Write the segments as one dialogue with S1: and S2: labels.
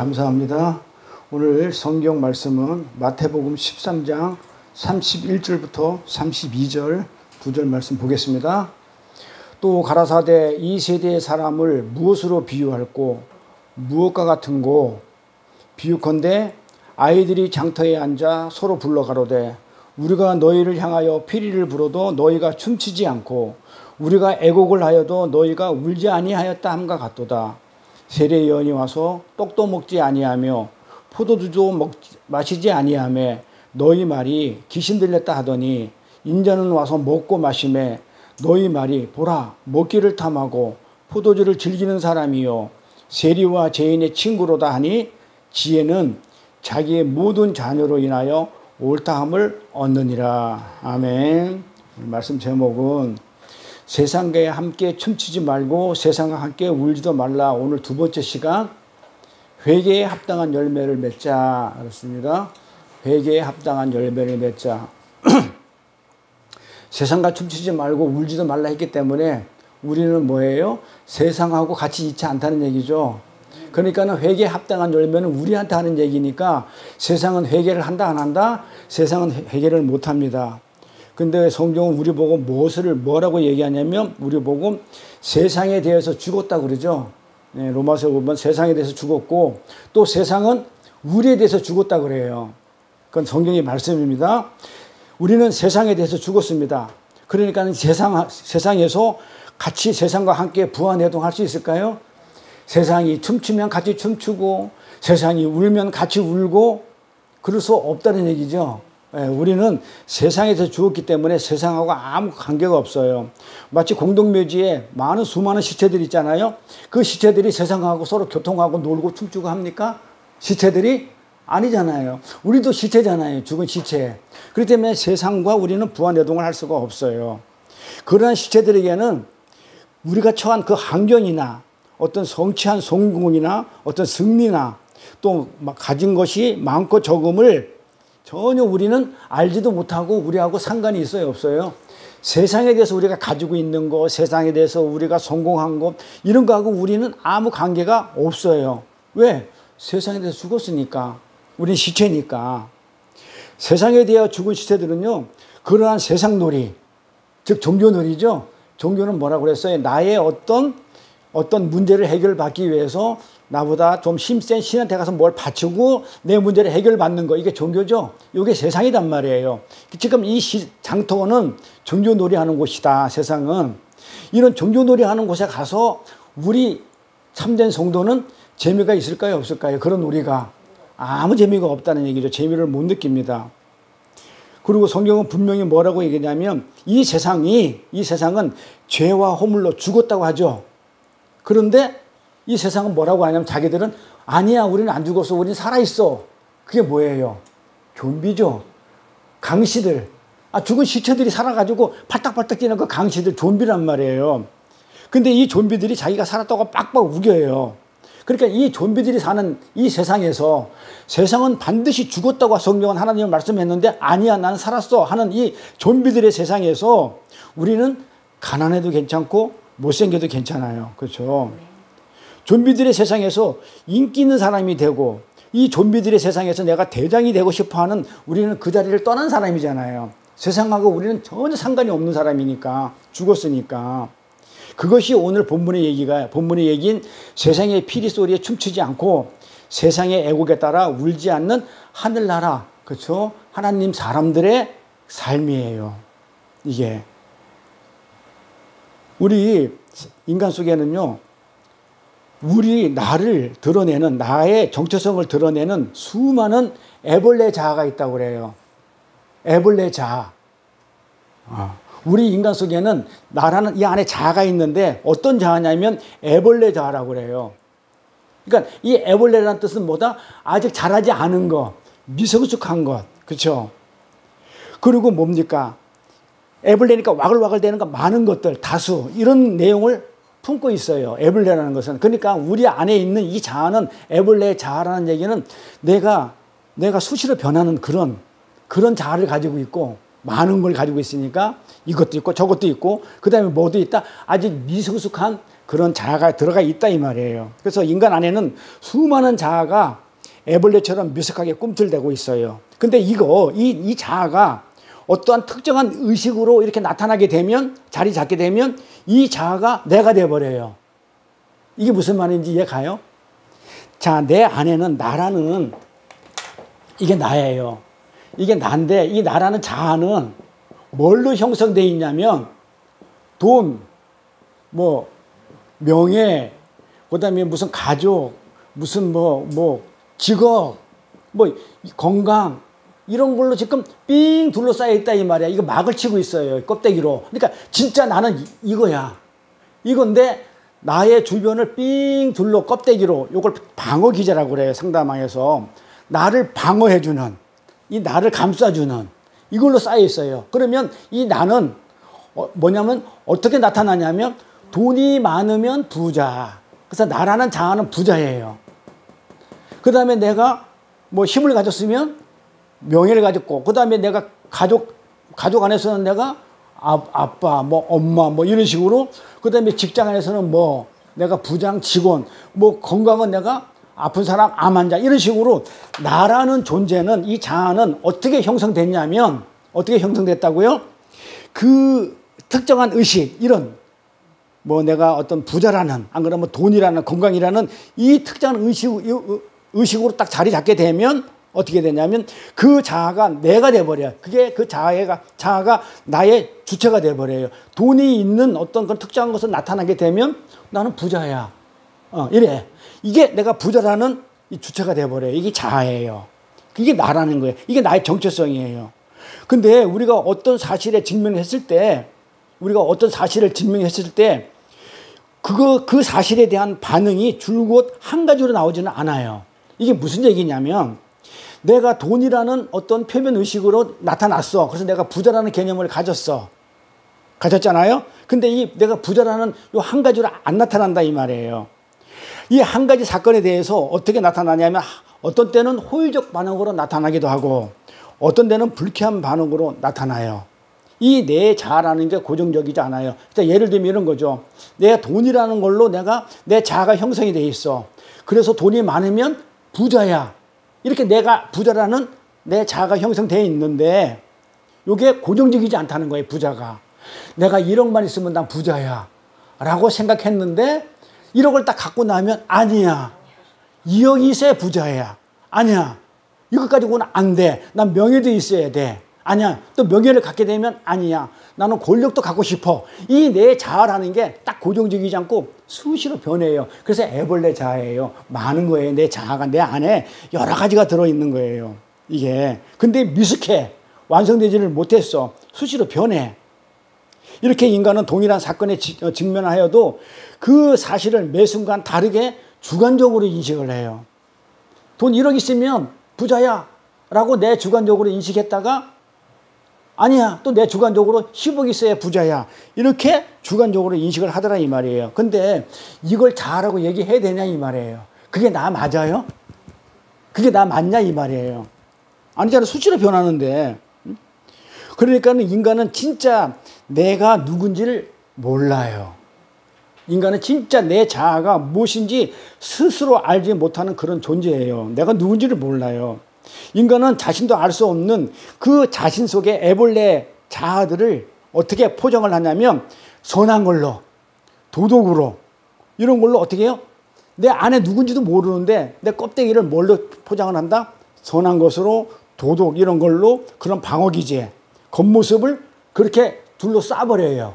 S1: 감사합니다. 오늘 성경 말씀은 마태복음 13장 31절부터 32절 2절 말씀 보겠습니다. 또 가라사대 이 세대의 사람을 무엇으로 비유할꼬 무엇과 같은고 비유컨대 아이들이 장터에 앉아 서로 불러가로되 우리가 너희를 향하여 피리를 불어도 너희가 춤추지 않고 우리가 애곡을 하여도 너희가 울지 아니하였다 함과 같도다. 세례 요한이 와서 떡도 먹지 아니하며 포도주도 마시지 아니하며 너희 말이 귀신 들렸다 하더니 인자는 와서 먹고 마시매 너희 말이 보라 먹기를 탐하고 포도주를 즐기는 사람이요 세리와 죄인의 친구로다 하니 지혜는 자기의 모든 자녀로 인하여 옳다함을 얻느니라. 아멘. 말씀 제목은 세상과 함께 춤추지 말고 세상과 함께 울지도 말라. 오늘 두 번째 시간 회개에 합당한 열매를 맺자. 그렇습니다. 회개에 합당한 열매를 맺자. 세상과 춤추지 말고 울지도 말라 했기 때문에 우리는 뭐예요? 세상하고 같이 있지 않다는 얘기죠. 그러니까는 회개에 합당한 열매는 우리한테 하는 얘기니까 세상은 회개를 한다 안 한다? 세상은 회개를 못 합니다. 근데 성경은 우리 보고 뭐라고 얘기하냐면 우리 보고 세상에 대해서 죽었다고 그러죠. 네, 로마서 보면 세상에 대해서 죽었고 또 세상은 우리에 대해서 죽었다고 그래요. 그건 성경의 말씀입니다. 우리는 세상에 대해서 죽었습니다. 그러니까 세상에서 같이 세상과 함께 부화내동할 수 있을까요? 세상이 춤추면 같이 춤추고 세상이 울면 같이 울고 그럴 수 없다는 얘기죠. 우리는 세상에서 죽었기 때문에 세상하고 아무 관계가 없어요. 마치 공동묘지에 수많은 시체들이 있잖아요. 그 시체들이 세상하고 서로 교통하고 놀고 춤추고 합니까? 시체들이 아니잖아요. 우리도 시체잖아요. 죽은 시체. 그렇기 때문에 세상과 우리는 부화내동을 할 수가 없어요. 그러한 시체들에게는 우리가 처한 그 환경이나 어떤 성취한 성공이나 어떤 승리나 또 가진 것이 많고 적음을 전혀 우리는 알지도 못하고 우리하고 상관이 있어요, 없어요? 세상에 대해서 우리가 가지고 있는 것, 세상에 대해서 우리가 성공한 것, 이런 거하고 우리는 아무 관계가 없어요. 왜? 세상에 대해서 죽었으니까. 우린 시체니까. 세상에 대해 죽은 시체들은요, 그러한 세상놀이, 즉 종교놀이죠. 종교는 뭐라고 그랬어요? 나의 어떤 문제를 해결받기 위해서 나보다 좀 힘센 신한테 가서 뭘 바치고 내 문제를 해결받는 거, 이게 종교죠. 이게 세상이란 말이에요. 지금 이 장터는 종교놀이 하는 곳이다. 세상은. 이런 종교놀이 하는 곳에 가서 우리 참된 성도는 재미가 있을까요, 없을까요? 그런 우리가 아무 재미가 없다는 얘기죠. 재미를 못 느낍니다. 그리고 성경은 분명히 뭐라고 얘기하냐면 이 세상은 죄와 허물로 죽었다고 하죠. 그런데 이 세상은 뭐라고 하냐면 자기들은 아니야, 우리는 안 죽었어, 우리는 살아있어. 그게 뭐예요? 좀비죠. 강시들. 죽은 시체들이 살아가지고 팔딱팔딱 뛰는 그 강시들, 좀비란 말이에요. 근데 이 좀비들이 자기가 살았다고 빡빡 우겨요. 그러니까 이 좀비들이 사는 이 세상에서 세상은 반드시 죽었다고 성경은 하나님은 말씀했는데 아니야, 난 살았어 하는 이 좀비들의 세상에서 우리는 가난해도 괜찮고 못생겨도 괜찮아요. 그렇죠? 좀비들의 세상에서 인기 있는 사람이 되고 이 좀비들의 세상에서 내가 대장이 되고 싶어하는 우리는 그 자리를 떠난 사람이잖아요. 세상하고 우리는 전혀 상관이 없는 사람이니까, 죽었으니까. 그것이 오늘 본문의 얘기인 세상의 피리 소리에 춤추지 않고 세상의 애곡에 따라 울지 않는 하늘나라, 그렇죠? 하나님 사람들의 삶이에요. 이게 우리 인간 속에는요, 우리 나를 드러내는, 나의 정체성을 드러내는 수많은 애벌레 자아가 있다고 그래요. 애벌레 자아. 우리 인간 속에는 나라는 이 안에 자아가 있는데 어떤 자아냐면 애벌레 자아라고 그래요. 그러니까 이 애벌레라는 뜻은 뭐다? 아직 자라지 않은 것, 미성숙한 것, 그렇죠? 그리고 뭡니까? 애벌레니까 와글와글 되는 거 많은 것들, 다수, 이런 내용을 품고 있어요. 애벌레라는 것은. 그러니까 우리 안에 있는 이 자아는, 애벌레 자아라는 얘기는 내가 수시로 변하는 그런 자아를 가지고 있고 많은 걸 가지고 있으니까 이것도 있고 저것도 있고 그 다음에 뭐도 있다? 아직 미성숙한 그런 자아가 들어가 있다 이 말이에요. 그래서 인간 안에는 수많은 자아가 애벌레처럼 미숙하게 꿈틀대고 있어요. 근데 이 자아가 어떠한 특정한 의식으로 이렇게 나타나게 되면, 자리 잡게 되면 이 자아가 내가 돼버려요. 이게 무슨 말인지 이해 가요? 자, 내 안에는 나라는 이게 나예요. 이게 나인데 이 나라는 자아는 뭘로 형성되어 있냐면 돈, 뭐 명예, 그다음에 무슨 가족, 무슨 직업, 건강 이런 걸로 지금 삥 둘러싸여 있다 이 말이야. 이거 막을 치고 있어요. 껍데기로. 그러니까 진짜 나는 이거야. 이건데 나의 주변을 삥 둘러 껍데기로, 요걸 방어 기제라고 그래요. 상담방에서. 나를 방어해주는, 이 나를 감싸주는 이걸로 쌓여 있어요. 그러면 이 나는 뭐냐면 어떻게 나타나냐면 돈이 많으면 부자. 그래서 나라는 자아는 부자예요. 그 다음에 내가 힘을 가졌으면 명예를 가졌고, 그 다음에 내가 가족 안에서는 내가 아빠, 엄마, 이런 식으로, 그 다음에 직장 안에서는 내가 부장, 직원, 건강은 내가 아픈 사람, 암 환자, 이런 식으로 나라는 존재는, 이 자아는 어떻게 형성됐냐면, 어떻게 형성됐다고요? 그 특정한 의식, 이런, 내가 어떤 부자라는, 안 그러면 돈이라는, 건강이라는 이 특정한 의식으로 딱 자리 잡게 되면 어떻게 되냐면 그 자아가 내가 돼버려요. 그게 그 자아가 나의 주체가 돼버려요. 돈이 있는 어떤 그런 특정한 것을 나타나게 되면 나는 부자야. 이래. 이게 내가 부자라는 이 주체가 돼버려요. 이게 자아예요. 이게 나라는 거예요. 이게 나의 정체성이에요. 근데 우리가 어떤 사실을 증명했을 때 그 사실에 대한 반응이 줄곧 한 가지로 나오지는 않아요. 이게 무슨 얘기냐면 내가 돈이라는 어떤 표면 의식으로 나타났어. 그래서 내가 부자라는 개념을 가졌잖아요. 근데 내가 부자라는 요 한 가지로 안 나타난다 이 말이에요. 이 한 가지 사건에 대해서 어떻게 나타나냐면 어떤 때는 호의적 반응으로 나타나기도 하고 어떤 때는 불쾌한 반응으로 나타나요. 이 내 자아라는 게 고정적이지 않아요. 예를 들면 이런 거죠. 내 돈이라는 걸로 내 자아가 형성이 돼 있어. 그래서 돈이 많으면 부자야. 이렇게 내가 부자라는 내 자아가 형성되어 있는데 이게 고정적이지 않다는 거예요. 부자가. 내가 1억만 있으면 난 부자야 라고 생각했는데 1억을 딱 갖고 나면 아니야. 2억이 있어야 부자야. 아니야. 이것 가지고는 안 돼. 난 명예도 있어야 돼. 아니야. 또 명예를 갖게 되면 아니야. 나는 권력도 갖고 싶어. 이 내 자아라는 게 딱 고정적이지 않고 수시로 변해요. 그래서 애벌레 자아예요. 많은 거예요. 내 자아가 내 안에 여러 가지가 들어있는 거예요. 이게. 근데 미숙해. 완성되지를 못했어. 수시로 변해. 이렇게 인간은 동일한 사건에 직면하여도 그 사실을 매 순간 다르게 주관적으로 인식을 해요. 돈 1억 있으면 부자야 라고 내 주관적으로 인식했다가 아니야. 또 내 주관적으로 10억 있어야 부자야. 이렇게 주관적으로 인식을 하더라 이 말이에요. 근데 이걸 자아라고 얘기해야 되냐 이 말이에요. 그게 나 맞아요? 그게 나 맞냐 이 말이에요. 아니잖아. 수치로 변하는데. 그러니까 인간은 진짜 내가 누군지를 몰라요. 인간은 진짜 내 자아가 무엇인지 스스로 알지 못하는 그런 존재예요. 내가 누군지를 몰라요. 인간은 자신도 알 수 없는 그 자신 속의 애벌레 자아들을 어떻게 포장을 하냐면 선한 걸로, 도덕으로, 이런 걸로 어떻게 해요? 내 안에 누군지도 모르는데 내 껍데기를 뭘로 포장을 한다? 선한 것으로, 도덕 이런 걸로 그런 방어기제, 겉모습을 그렇게 둘러싸버려요.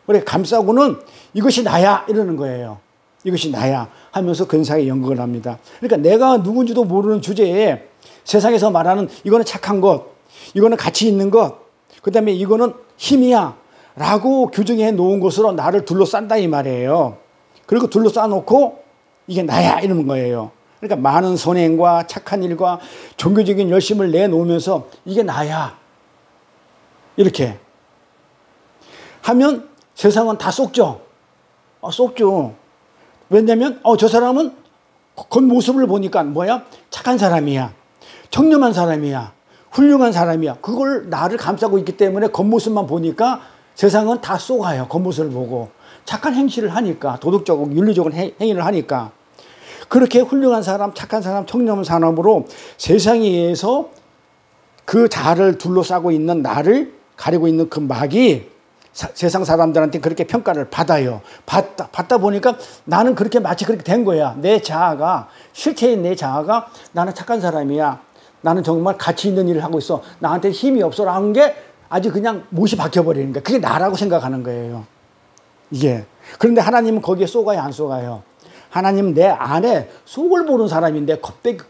S1: 그래 감싸고는 이것이 나야 이러는 거예요. 이것이 나야 하면서 근사하게 연극을 합니다. 그러니까 내가 누군지도 모르는 주제에 세상에서 말하는 이거는 착한 것, 이거는 가치 있는 것, 그 다음에 이거는 힘이야 라고 규정해 놓은 것으로 나를 둘러싼다 이 말이에요. 그리고 둘러싸놓고 이게 나야 이러는 거예요. 그러니까 많은 선행과 착한 일과 종교적인 열심을 내놓으면서 이게 나야 이렇게 하면 세상은 다 속죠. 속죠. 왜냐면 저 사람은 겉모습을 보니까 뭐야? 착한 사람이야. 청렴한 사람이야. 훌륭한 사람이야. 그걸 나를 감싸고 있기 때문에 겉모습만 보니까 세상은 다 쏘가요. 겉모습을 보고. 착한 행실을 하니까, 도덕적으로 윤리적인 행위를 하니까. 그렇게 훌륭한 사람, 착한 사람, 청렴한 사람으로 세상에 의해서 그 자아를 둘러싸고 있는 나를 가리고 있는 그 막이 세상 사람들한테 그렇게 평가를 받아요. 받다 보니까 나는 그렇게 마치 그렇게 된 거야. 내 자아가, 실체인 내 자아가 나는 착한 사람이야. 나는 정말 가치 있는 일을 하고 있어. 나한테 힘이 없어라는 게 아주 그냥 못이 박혀버리는 거야. 그게 나라고 생각하는 거예요. 이게. 그런데 하나님은 거기에 쏘가요, 안 쏘가요? 하나님은 내 안에 속을 보는 사람인데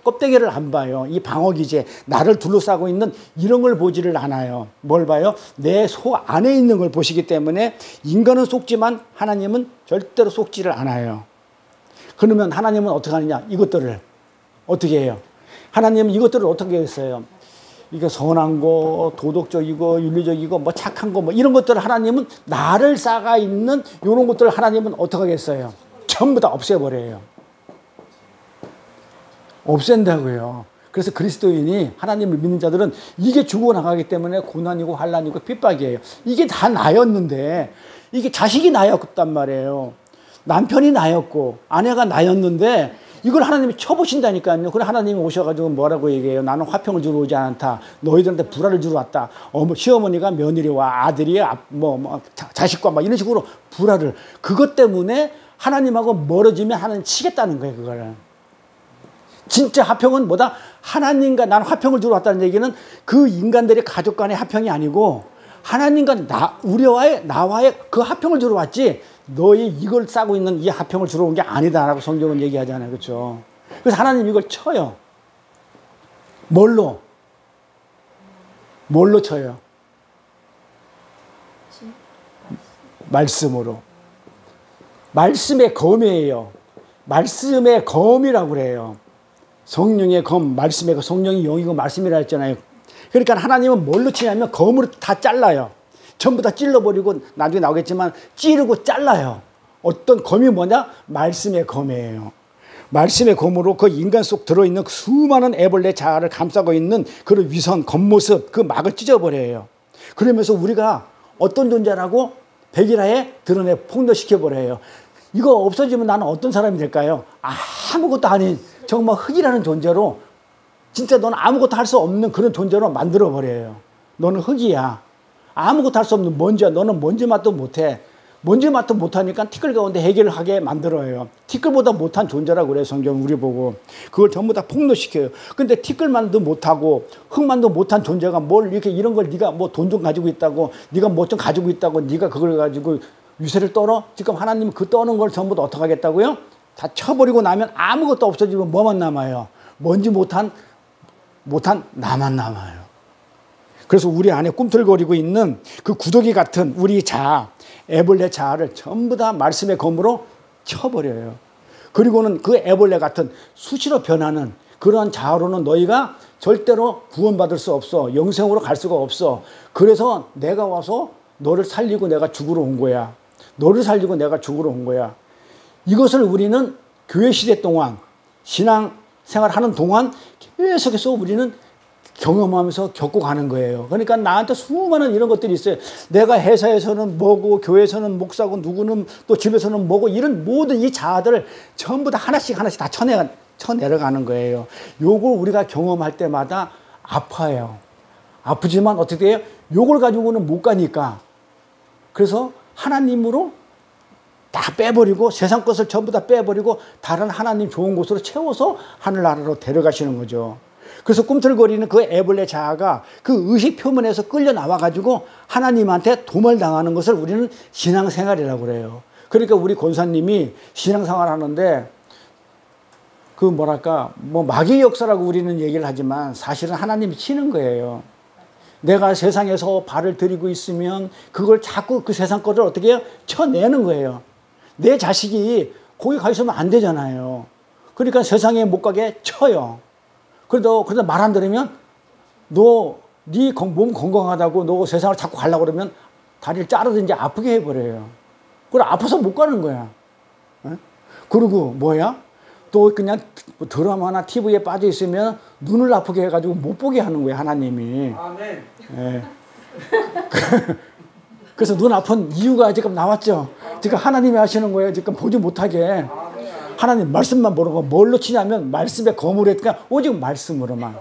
S1: 껍데기를 안 봐요. 이 방어기제, 나를 둘러싸고 있는 이런 걸 보지를 않아요. 뭘 봐요? 내 속 안에 있는 걸 보시기 때문에 인간은 속지만 하나님은 절대로 속지를 않아요. 그러면 하나님은 어떻게 하느냐? 이것들을 어떻게 해요? 하나님은 이것들을 어떻게 했어요? 이거 선한 거, 도덕적이고, 윤리적이고, 뭐 착한 거, 뭐 이런 것들을 하나님은 나를 쌓아 있는 이런 것들을 하나님은 어떻게 하겠어요? 전부 다 없애버려요. 없앤다고요. 그래서 그리스도인이 하나님을 믿는 자들은 이게 죽어나가기 때문에 고난이고 환난이고 핍박이에요. 이게 다 나였는데, 이게 자식이 나였단 말이에요. 남편이 나였고 아내가 나였는데 이걸 하나님이 쳐보신다니까요. 그래 하나님이 오셔가지고 뭐라고 얘기해요? 나는 화평을 주러 오지 않다. 너희들한테 불화를 주러 왔다. 시어머니가 며느리와 아들이 자식과 막 이런 식으로 불화를. 그것 때문에 하나님하고 멀어지면 하나님 치겠다는 거예요. 그거를. 진짜 화평은 뭐다? 하나님과 나는 화평을 주러 왔다는 얘기는 그 인간들의 가족 간의 화평이 아니고 하나님과 나와의 그 화평을 주러 왔지 너희 이걸 싸고 있는 이 화평을 주러 온 게 아니다라고 성경은 얘기하잖아요. 그렇죠? 그래서 하나님 이걸 쳐요. 뭘로 쳐요? 말씀으로. 말씀의 검이에요. 말씀의 검이라고 그래요. 성령의 검, 말씀의 검, 성령이 영이고 말씀이라 했잖아요. 그러니까 하나님은 뭘로 치냐면 검으로 다 잘라요. 전부 다 찔러버리고 나중에 나오겠지만 찌르고 잘라요. 어떤 검이 뭐냐? 말씀의 검이에요. 말씀의 검으로 그 인간 속 들어있는 수많은 애벌레 자아를 감싸고 있는 그런 위선, 겉모습, 그 막을 찢어버려요. 그러면서 우리가 어떤 존재라고 백일하에 드러내 폭로시켜버려요. 이거 없어지면 나는 어떤 사람이 될까요? 아무것도 아닌 정말 흙이라는 존재로 진짜 너는 아무것도 할 수 없는 그런 존재로 만들어버려요. 너는 흙이야. 아무것도 할 수 없는 먼지야. 너는 먼지 맛도 못해. 먼지 맛도 못하니까 티끌 가운데 해결을 하게 만들어요. 티끌보다 못한 존재라고 그래요. 성경 우리 보고. 그걸 전부 다 폭로시켜요. 근데 티끌만도 못하고 흙만도 못한 존재가 뭘 이렇게 이런 걸 네가 뭐 돈 좀 가지고 있다고 네가 뭐 좀 가지고 있다고 네가 그걸 가지고 유세를 떨어? 지금 하나님은 그 떠는 걸 전부 다 어떻게 하겠다고요? 다 쳐버리고 나면 아무것도 없어지면 뭐만 남아요? 먼지 못한 나만 남아요. 그래서 우리 안에 꿈틀거리고 있는 그 구더기 같은 우리 자아, 애벌레 자아를 전부 다 말씀의 검으로 쳐버려요. 그리고는 그 애벌레 같은 수시로 변하는 그러한 자아로는 너희가 절대로 구원받을 수 없어. 영생으로 갈 수가 없어. 그래서 내가 와서 너를 살리고 내가 죽으러 온 거야. 너를 살리고 내가 죽으러 온 거야. 이것을 우리는 교회 시대 동안 신앙생활하는 동안 계속해서 우리는 경험하면서 겪고 가는 거예요. 그러니까 나한테 수많은 이런 것들이 있어요. 내가 회사에서는 뭐고 교회에서는 목사고 누구는 또 집에서는 뭐고 이런 모든 이 자아들을 전부 다 하나씩 다 쳐내려가는 거예요. 요걸 우리가 경험할 때마다 아파요. 아프지만 어떻게 해요? 요걸 가지고는 못 가니까. 그래서 하나님으로 다 빼버리고 세상 것을 전부 다 빼버리고 다른 하나님 좋은 곳으로 채워서 하늘나라로 데려가시는 거죠. 그래서 꿈틀거리는 그 애벌레 자아가 그 의식 표면에서 끌려 나와가지고 하나님한테 도말당하는 것을 우리는 신앙생활이라고 그래요. 그러니까 우리 권사님이 신앙생활 하는데 그 뭐랄까 뭐 마귀의 역사라고 우리는 얘기를 하지만 사실은 하나님이 치는 거예요. 내가 세상에서 발을 들이고 있으면 그걸 자꾸 그 세상 것을 어떻게 해요? 쳐내는 거예요. 내 자식이 거기 가 있으면 안 되잖아요. 그러니까 세상에 못 가게 쳐요. 그래도 말 안 들으면 네 몸 건강하다고 너 세상을 자꾸 가려고 그러면 다리를 자르든지 아프게 해버려요. 그래 아파서 못 가는 거야. 그리고 뭐야? 또 그냥 드라마나 TV에 빠져 있으면 눈을 아프게 해가지고 못 보게 하는 거예요. 하나님이. 아멘. 예. 그래서 눈 아픈 이유가 지금 나왔죠. 지금 하나님이 하시는 거예요. 지금 보지 못하게. 하나님 말씀만 모르고 뭘로 치냐면 말씀에 거물에 그냥 오직 말씀으로만.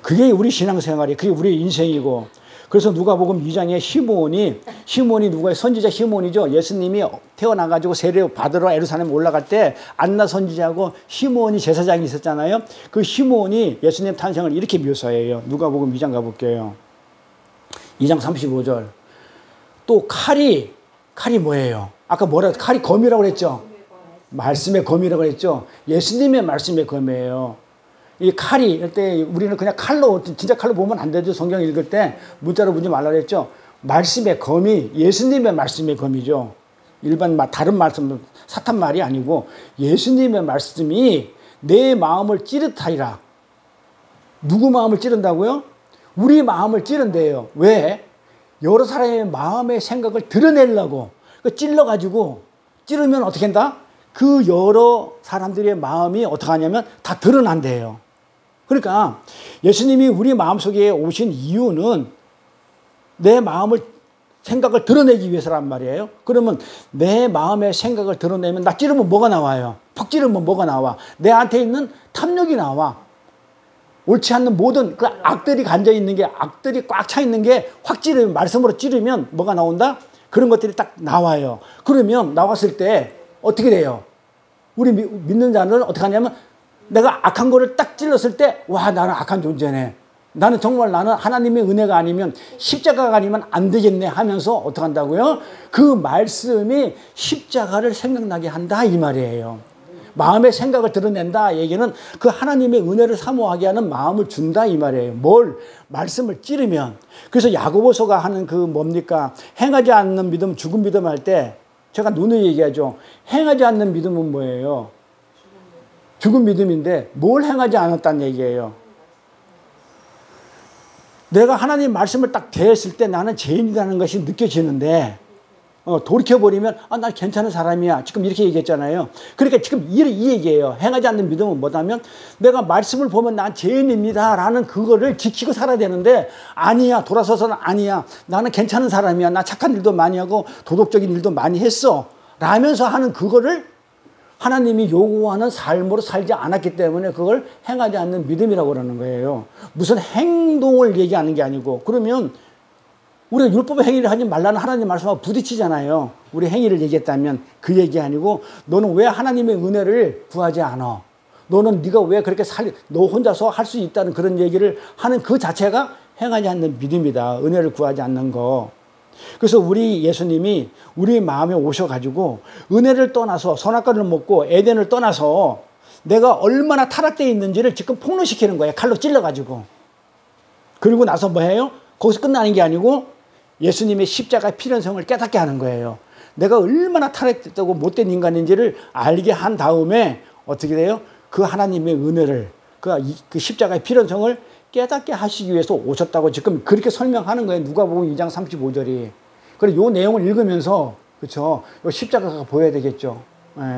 S1: 그게 우리 신앙생활이에요. 그게 우리 인생이고. 그래서 누가복음 2장에 시몬이 누가의 선지자 시몬이죠. 예수님이 태어나가지고 세례 받으러 예루살렘 올라갈 때 안나 선지자하고 시몬이 제사장이 있었잖아요. 그 시몬이 예수님 탄생을 이렇게 묘사해요. 누가복음 2장 가볼게요. 2장 35절. 또 칼이 뭐예요? 아까 뭐라 칼이 검이라고 그랬죠? 말씀의 검이라고 그랬죠? 예수님의 말씀의 검이에요. 이 칼이 이럴 때 우리는 그냥 칼로 진짜 칼로 보면 안 되죠. 성경 읽을 때 문자로 보지 말라 그랬죠. 말씀의 검이 예수님의 말씀의 검이죠. 일반 다른 말씀 사탄 말이 아니고 예수님의 말씀이 내 마음을 찌릿하리라. 누구 마음을 찌른다고요? 우리 마음을 찌른대요. 왜? 여러 사람의 마음의 생각을 드러내려고 찔러가지고 찌르면 어떻게 한다? 그 여러 사람들의 마음이 어떻게 하냐면 다 드러난대요. 그러니까 예수님이 우리 마음속에 오신 이유는 내 마음을 생각을 드러내기 위해서란 말이에요. 그러면 내 마음의 생각을 드러내면 나 찌르면 뭐가 나와요? 퍽 찌르면 뭐가 나와? 내한테 있는 탐욕이 나와. 옳지 않는 모든 그 악들이 간져 있는 게 악들이 꽉 차 있는 게 확 찌르면 말씀으로 찌르면 뭐가 나온다? 그런 것들이 딱 나와요. 그러면 나왔을 때 어떻게 돼요? 우리 믿는 자는 어떻게 하냐면 내가 악한 거를 딱 찔렀을 때 와 나는 악한 존재네. 나는 정말 나는 하나님의 은혜가 아니면 십자가가 아니면 안 되겠네 하면서 어떻게 한다고요? 그 말씀이 십자가를 생각나게 한다 이 말이에요. 마음의 생각을 드러낸다 얘기는 그 하나님의 은혜를 사모하게 하는 마음을 준다 이 말이에요. 뭘? 말씀을 찌르면. 그래서 야고보서가 하는 그 뭡니까? 행하지 않는 믿음 죽은 믿음 할 때 제가 눈을 얘기하죠. 행하지 않는 믿음은 뭐예요? 죽은 믿음인데 뭘 행하지 않았다는 얘기예요. 내가 하나님 말씀을 딱 대했을 때 나는 죄인이라는 것이 느껴지는데 돌이켜버리면 나 괜찮은 사람이야. 지금 이렇게 얘기했잖아요. 그러니까 지금 이 얘기예요. 행하지 않는 믿음은 뭐냐면 내가 말씀을 보면 난 죄인입니다 라는 그거를 지키고 살아야 되는데 아니야. 돌아서서는 아니야. 나는 괜찮은 사람이야. 나 착한 일도 많이 하고 도덕적인 일도 많이 했어 라면서 하는 그거를 하나님이 요구하는 삶으로 살지 않았기 때문에 그걸 행하지 않는 믿음이라고 그러는 거예요. 무슨 행동을 얘기하는 게 아니고 그러면 우리가 율법의 행위를 하지 말라는 하나님 말씀하고 부딪히잖아요. 우리 행위를 얘기했다면 그 얘기 아니고 너는 왜 하나님의 은혜를 구하지 않아? 너는 네가 왜 그렇게 너 혼자서 할 수 있다는 그런 얘기를 하는 그 자체가 행하지 않는 믿음이다. 은혜를 구하지 않는 거. 그래서 우리 예수님이 우리 마음에 오셔가지고 은혜를 떠나서 선악과를 먹고 에덴을 떠나서 내가 얼마나 타락되어 있는지를 지금 폭로시키는 거예요. 칼로 찔러가지고. 그리고 나서 뭐 해요? 거기서 끝나는 게 아니고 예수님의 십자가의 필연성을 깨닫게 하는 거예요. 내가 얼마나 타락되고 못된 인간인지를 알게 한 다음에 어떻게 돼요? 그 하나님의 은혜를 그 십자가의 필연성을 깨닫게 하시기 위해서 오셨다고 지금 그렇게 설명하는 거예요. 누가복음 2장 35절이. 그래 요 내용을 읽으면서 그렇죠. 요 십자가가 보여야 되겠죠.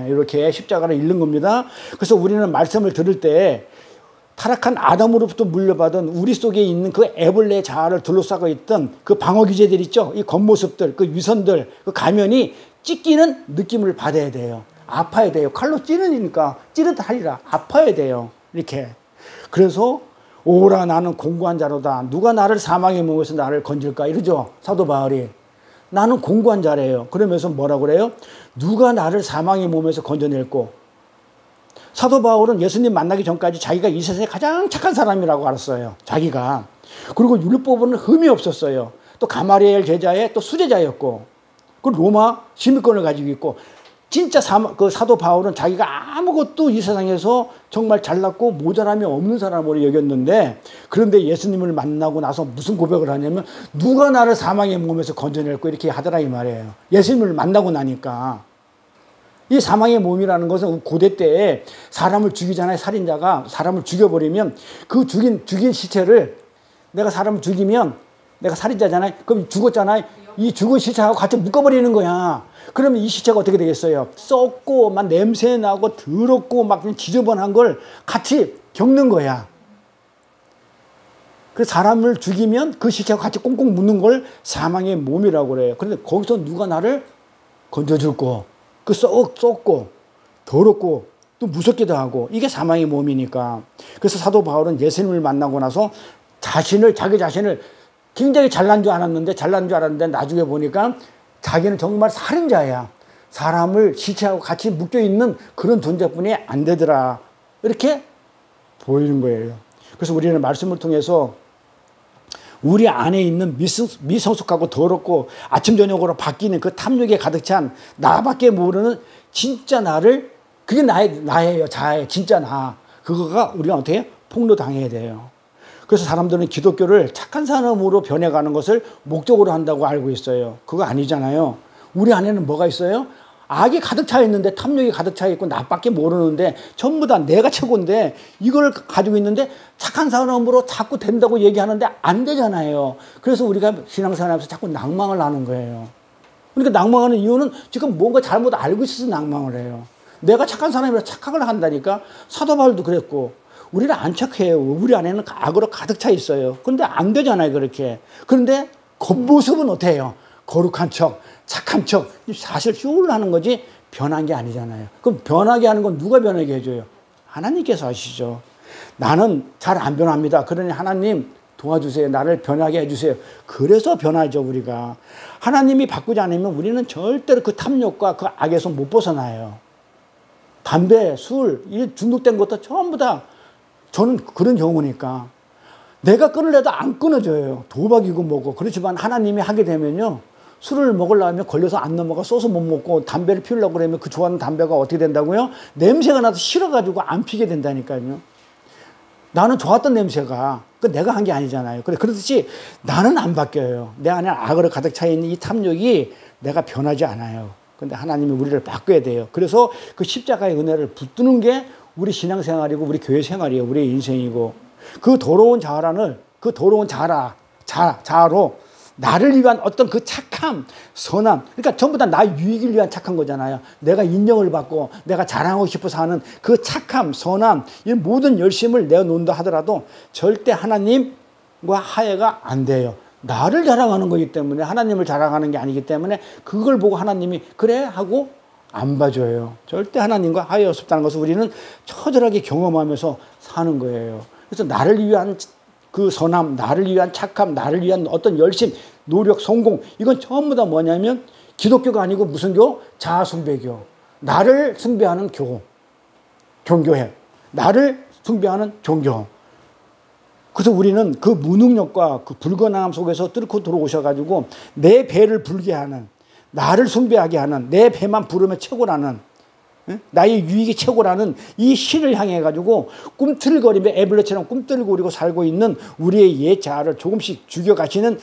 S1: 이렇게 십자가를 읽는 겁니다. 그래서 우리는 말씀을 들을 때 타락한 아담으로부터 물려받은 우리 속에 있는 그 애벌레 자아를 둘러싸고 있던 그 방어 기제들 있죠. 이 겉모습들, 그 위선들, 그 가면이 찢기는 느낌을 받아야 돼요. 아파야 돼요. 칼로 찌르니까 찌르다하리라. 아파야 돼요. 이렇게. 그래서 오라 나는 공고한 자로다. 누가 나를 사망의 몸에서 나를 건질까? 이러죠. 사도 바울이. 나는 공고한 자래요. 그러면서 뭐라고 그래요? 누가 나를 사망의 몸에서 건져낼고. 사도 바울은 예수님 만나기 전까지 자기가 이 세상에 가장 착한 사람이라고 알았어요. 자기가. 그리고 율법은 흠이 없었어요. 또 가마리엘 제자의 또 수제자였고. 그 로마 시민권을 가지고 있고. 진짜 사도 바울은 자기가 아무것도 이 세상에서 정말 잘났고 모자람이 없는 사람으로 여겼는데 그런데 예수님을 만나고 나서 무슨 고백을 하냐면 누가 나를 사망의 몸에서 건져낼고 이렇게 하더라 이 말이에요. 예수님을 만나고 나니까. 이 사망의 몸이라는 것은 고대 때에 사람을 죽이잖아요. 살인자가 사람을 죽여버리면 그 죽인 시체를 내가 사람을 죽이면 내가 살인자잖아요. 그럼 죽었잖아요. 이 죽은 시체하고 같이 묶어버리는 거야. 그러면 이 시체가 어떻게 되겠어요? 썩고 막 냄새 나고 더럽고 막 지저분한 걸 같이 겪는 거야. 그 사람을 죽이면 그 시체와 같이 꽁꽁 묻는 걸 사망의 몸이라고 그래요. 그런데 거기서 누가 나를 건져줄고, 그 썩고, 더럽고, 또 무섭기도 하고, 이게 사망의 몸이니까. 그래서 사도 바울은 예수님을 만나고 나서 자기 자신을 굉장히 잘난 줄 알았는데 나중에 보니까 자기는 정말 살인자야. 사람을 시체하고 같이 묶여있는 그런 존재뿐이 안 되더라. 이렇게 보이는 거예요. 그래서 우리는 말씀을 통해서 우리 안에 있는 미성숙하고 더럽고 아침 저녁으로 바뀌는 그 탐욕에 가득 찬 나밖에 모르는 진짜 나를, 그게 나예요. 자아예요. 진짜 나. 그거가 우리가 어떻게 폭로당해야 돼요. 그래서 사람들은 기독교를 착한 사람으로 변해가는 것을 목적으로 한다고 알고 있어요. 그거 아니잖아요. 우리 안에는 뭐가 있어요? 악이 가득 차 있는데, 탐욕이 가득 차 있고 나밖에 모르는데, 전부 다 내가 최고인데 이걸 가지고 있는데 착한 사람으로 자꾸 된다고 얘기하는데 안 되잖아요. 그래서 우리가 신앙생활하면서 자꾸 낭망을 하는 거예요. 그러니까 낭망하는 이유는 지금 뭔가 잘못 알고 있어서 낭망을 해요. 내가 착한 사람이라 착각을 한다니까. 사도 바울도 그랬고, 우리는 안 착해요. 우리 안에는 악으로 가득 차 있어요. 그런데 안 되잖아요, 그렇게. 그런데 겉모습은 어때요? 거룩한 척, 착한 척. 사실 쇼를 하는 거지 변한 게 아니잖아요. 그럼 변하게 하는 건 누가 변하게 해줘요? 하나님께서 하시죠. 나는 잘 안 변합니다. 그러니 하나님 도와주세요. 나를 변하게 해주세요. 그래서 변하죠, 우리가. 하나님이 바꾸지 않으면 우리는 절대로 그 탐욕과 그 악에서 못 벗어나요. 담배, 술, 이 중독된 것도 전부 다 저는 그런 경우니까. 내가 끊으려도 안 끊어져요. 도박이고 뭐고. 그렇지만 하나님이 하게 되면요, 술을 먹으려면 걸려서 안 넘어가, 쏘서 못 먹고, 담배를 피우려고 그러면 그 좋아하는 담배가 어떻게 된다고요? 냄새가 나서 싫어가지고 안 피게 된다니까요. 나는 좋았던 냄새가, 그 내가 한 게 아니잖아요. 그렇듯이 나는 안 바뀌어요. 내 안에 악으로 가득 차 있는 이 탐욕이 내가 변하지 않아요. 근데 하나님이 우리를 바꿔야 돼요. 그래서 그 십자가의 은혜를 붙드는 게 우리 신앙생활이고 우리 교회 생활이에요. 우리의 인생이고. 그 더러운 자아로 나를 위한 어떤 그 착함, 선함, 그러니까 전부 다 나 유익을 위한 착한 거잖아요. 내가 인정을 받고 내가 자랑하고 싶어서 하는 그 착함, 선함, 이 모든 열심을 내어놓는다 하더라도 절대 하나님과 화해가 안 돼요. 나를 자랑하는 거기 때문에, 하나님을 자랑하는 게 아니기 때문에 그걸 보고 하나님이 그래 하고 안 봐줘요. 절대 하나님과 화해 없다는 것을 우리는 처절하게 경험하면서 사는 거예요. 그래서 나를 위한 그 선함, 나를 위한 착함, 나를 위한 어떤 열심, 노력, 성공, 이건 전부 다 뭐냐면 기독교가 아니고 무슨 교? 자아숭배교. 나를 숭배하는 종교회. 나를 숭배하는 종교. 그래서 우리는 그 무능력과 그 불건함 속에서 뚫고 들어오셔가지고 내 배를 불게 하는, 나를 숭배하게 하는, 내 배만 부르면 최고라는, 나의 유익이 최고라는 이 신을 향해 가지고 꿈틀거리며 애벌레처럼 꿈틀거리고 살고 있는 우리의 옛 자아를 조금씩 죽여가시는,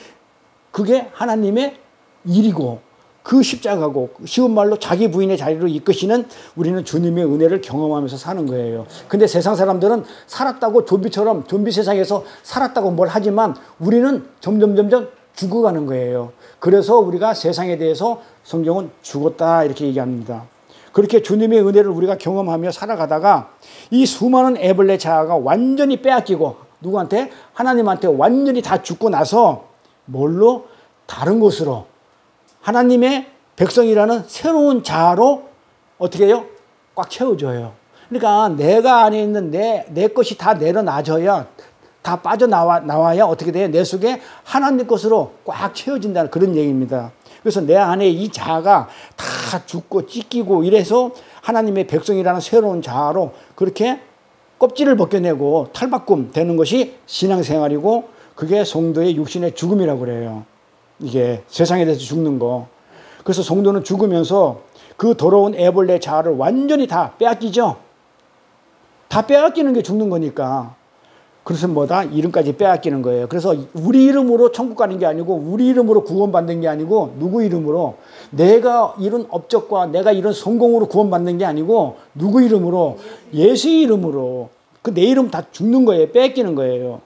S1: 그게 하나님의 일이고 그 십자가고, 쉬운 말로 자기 부인의 자리로 이끄시는 우리는 주님의 은혜를 경험하면서 사는 거예요. 근데 세상 사람들은 살았다고 좀비 세상에서 살았다고 뭘 하지만 우리는 점점 죽어가는 거예요. 그래서 우리가 세상에 대해서 성경은 죽었다 이렇게 얘기합니다. 그렇게 주님의 은혜를 우리가 경험하며 살아가다가 이 수많은 애벌레 자아가 완전히 빼앗기고, 누구한테? 하나님한테 완전히 다 죽고 나서 뭘로? 다른 것으로, 하나님의 백성이라는 새로운 자아로 어떻게 해요? 꽉 채워줘요. 그러니까 내가 안에 있는 내 것이 다 내려놔져야, 다 빠져나와야 어떻게 돼요? 내 속에 하나님 것으로 꽉 채워진다는 그런 얘기입니다. 그래서 내 안에 이 자아가 다 죽고 찢기고 이래서 하나님의 백성이라는 새로운 자아로 그렇게 껍질을 벗겨내고 탈바꿈 되는 것이 신앙생활이고, 그게 성도의 육신의 죽음이라고 그래요. 이게 세상에 대해서 죽는 거. 그래서 성도는 죽으면서 그 더러운 애벌레 자아를 완전히 다 빼앗기죠. 다 빼앗기는 게 죽는 거니까. 그래서 뭐다? 이름까지 빼앗기는 거예요. 그래서 우리 이름으로 천국 가는 게 아니고, 우리 이름으로 구원받는 게 아니고, 누구 이름으로? 내가 이룬 업적과 내가 이룬 성공으로 구원받는 게 아니고, 누구 이름으로? 예수의 이름으로. 그 내 이름 다 죽는 거예요. 빼앗기는 거예요.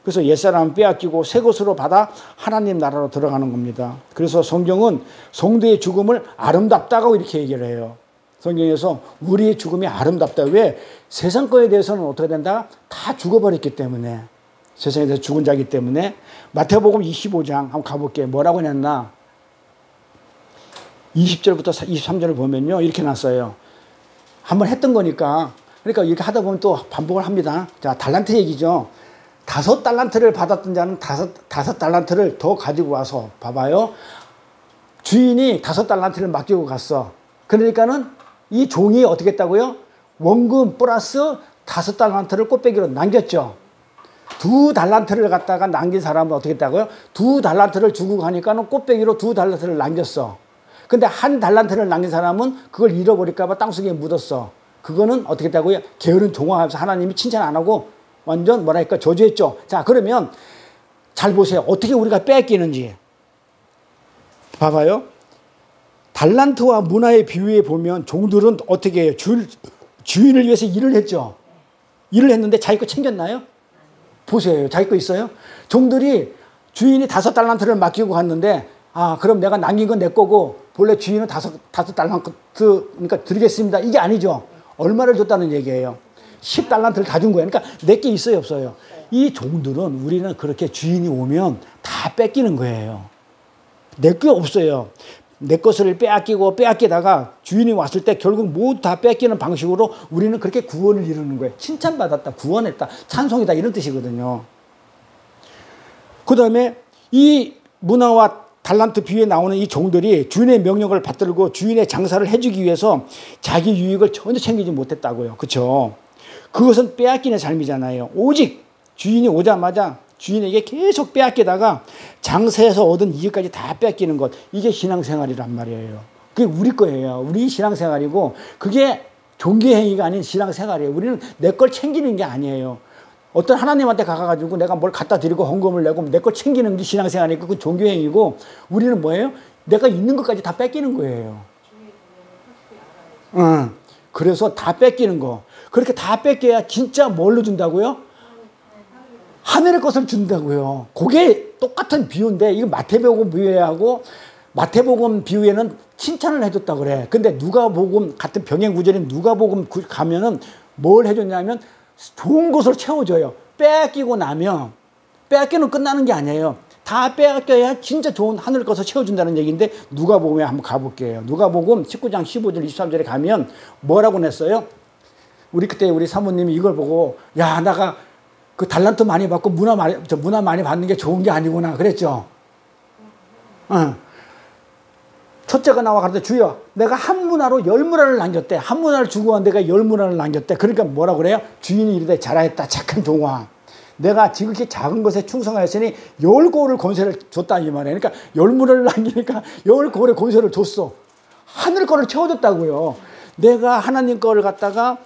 S1: 그래서 옛사람은 빼앗기고 새 것으로 받아 하나님 나라로 들어가는 겁니다. 그래서 성경은 성도의 죽음을 아름답다고 이렇게 얘기를 해요. 성경에서 우리의 죽음이 아름답다. 왜? 세상 거에 대해서는 어떻게 된다? 다 죽어버렸기 때문에. 세상에서 죽은 자이기 때문에. 마태복음 25장 한번 가볼게요. 뭐라고 냈나? 20절부터 23절을 보면요. 이렇게 났어요. 한번 했던 거니까. 그러니까 이렇게 하다 보면 또 반복을 합니다. 자, 달란트 얘기죠. 5달란트를 받았던 자는 다섯 달란트를 더 가지고 와서 봐봐요. 주인이 5달란트를 맡기고 갔어. 그러니까는 이 종이 어떻게 했다고요? 원금 플러스 5달란트를 꽃배기로 남겼죠. 2달란트를 갖다가 남긴 사람은 어떻게 했다고요? 2달란트를 주고 가니까는 꽃배기로 2달란트를 남겼어. 근데 1달란트를 남긴 사람은 그걸 잃어버릴까봐 땅속에 묻었어. 그거는 어떻게 했다고요? 게으른 종아하면서 하나님이 칭찬 안 하고 완전 뭐랄까 저주했죠. 자, 그러면 잘 보세요. 어떻게 우리가 뺏기는지. 봐봐요. 달란트와 문화의 비유에 보면 종들은 어떻게 해요? 주인을 위해서 일을 했죠. 일을 했는데 자기 거 챙겼나요? 보세요. 자기 거 있어요? 종들이 주인이 5달란트를 맡기고 갔는데, 아, 그럼 내가 남긴 건 내 거고, 본래 주인은 5달란트, 그러니까 드리겠습니다. 이게 아니죠. 얼마를 줬다는 얘기예요? 10달란트를 다 준 거예요. 그러니까 내게 있어요, 없어요? 이 종들은 우리는 그렇게 주인이 오면 다 뺏기는 거예요. 내 게 없어요. 내 것을 빼앗기다가 주인이 왔을 때 결국 모두 다 뺏기는 방식으로 우리는 그렇게 구원을 이루는 거예요. 칭찬받았다, 구원했다, 찬송이다 이런 뜻이거든요. 그 다음에 이 문화와 달란트 비유에 나오는 이 종들이 주인의 명령을 받들고 주인의 장사를 해주기 위해서 자기 유익을 전혀 챙기지 못했다고요. 그렇죠? 그것은 빼앗기는 삶이잖아요. 오직 주인이 오자마자 주인에게 계속 빼앗기다가 장사에서 얻은 이익까지 다 뺏기는 것. 이게 신앙생활이란 말이에요. 그게 우리 거예요. 우리 신앙생활이고 그게 종교행위가 아닌 신앙생활이에요. 우리는 내 걸 챙기는 게 아니에요. 어떤 하나님한테 가가지고 내가 뭘 갖다 드리고 헌금을 내고 내 걸 챙기는 게 신앙생활이고 그 종교행위고 우리는 뭐예요? 내가 있는 것까지 다 뺏기는 거예요. 그래서 다 뺏기는 거. 그렇게 다 뺏겨야 진짜 뭘로 준다고요? 하늘의 것을 준다고요. 그게 똑같은 비유인데 이거 마태복음 비유하고 마태복음 비유에는 칭찬을 해줬다 그래. 근데 누가복음 같은 병행 구절인 누가복음 가면은 뭘 해줬냐면 좋은 것을 채워줘요. 빼앗기고 나면 빼앗기는 끝나는 게 아니에요. 다 빼앗겨야 진짜 좋은 하늘 것을 채워준다는 얘기인데 누가복음에 한번 가볼게요. 누가복음 19장 15절 23절에 가면 뭐라고 냈어요? 우리 그때 우리 사모님이 이걸 보고 야 나가 그 달란트 많이 받고 문화 많이 받는 게 좋은 게 아니구나 그랬죠. 첫째가 나와 가르쳐 주여 내가 한 문화로 10문화를 남겼대. 한 문화를 주고 간 내가 10문화를 남겼대. 그러니까 뭐라 그래요? 주인이 이르되 잘하였다 착한 종아. 내가 지극히 작은 것에 충성하였으니 10고를 권세를 줬다 이 말이에요. 그러니까 10문화를 남기니까 10고의 권세를 줬어. 하늘 거를 채워줬다고요. 내가 하나님 거를 갖다가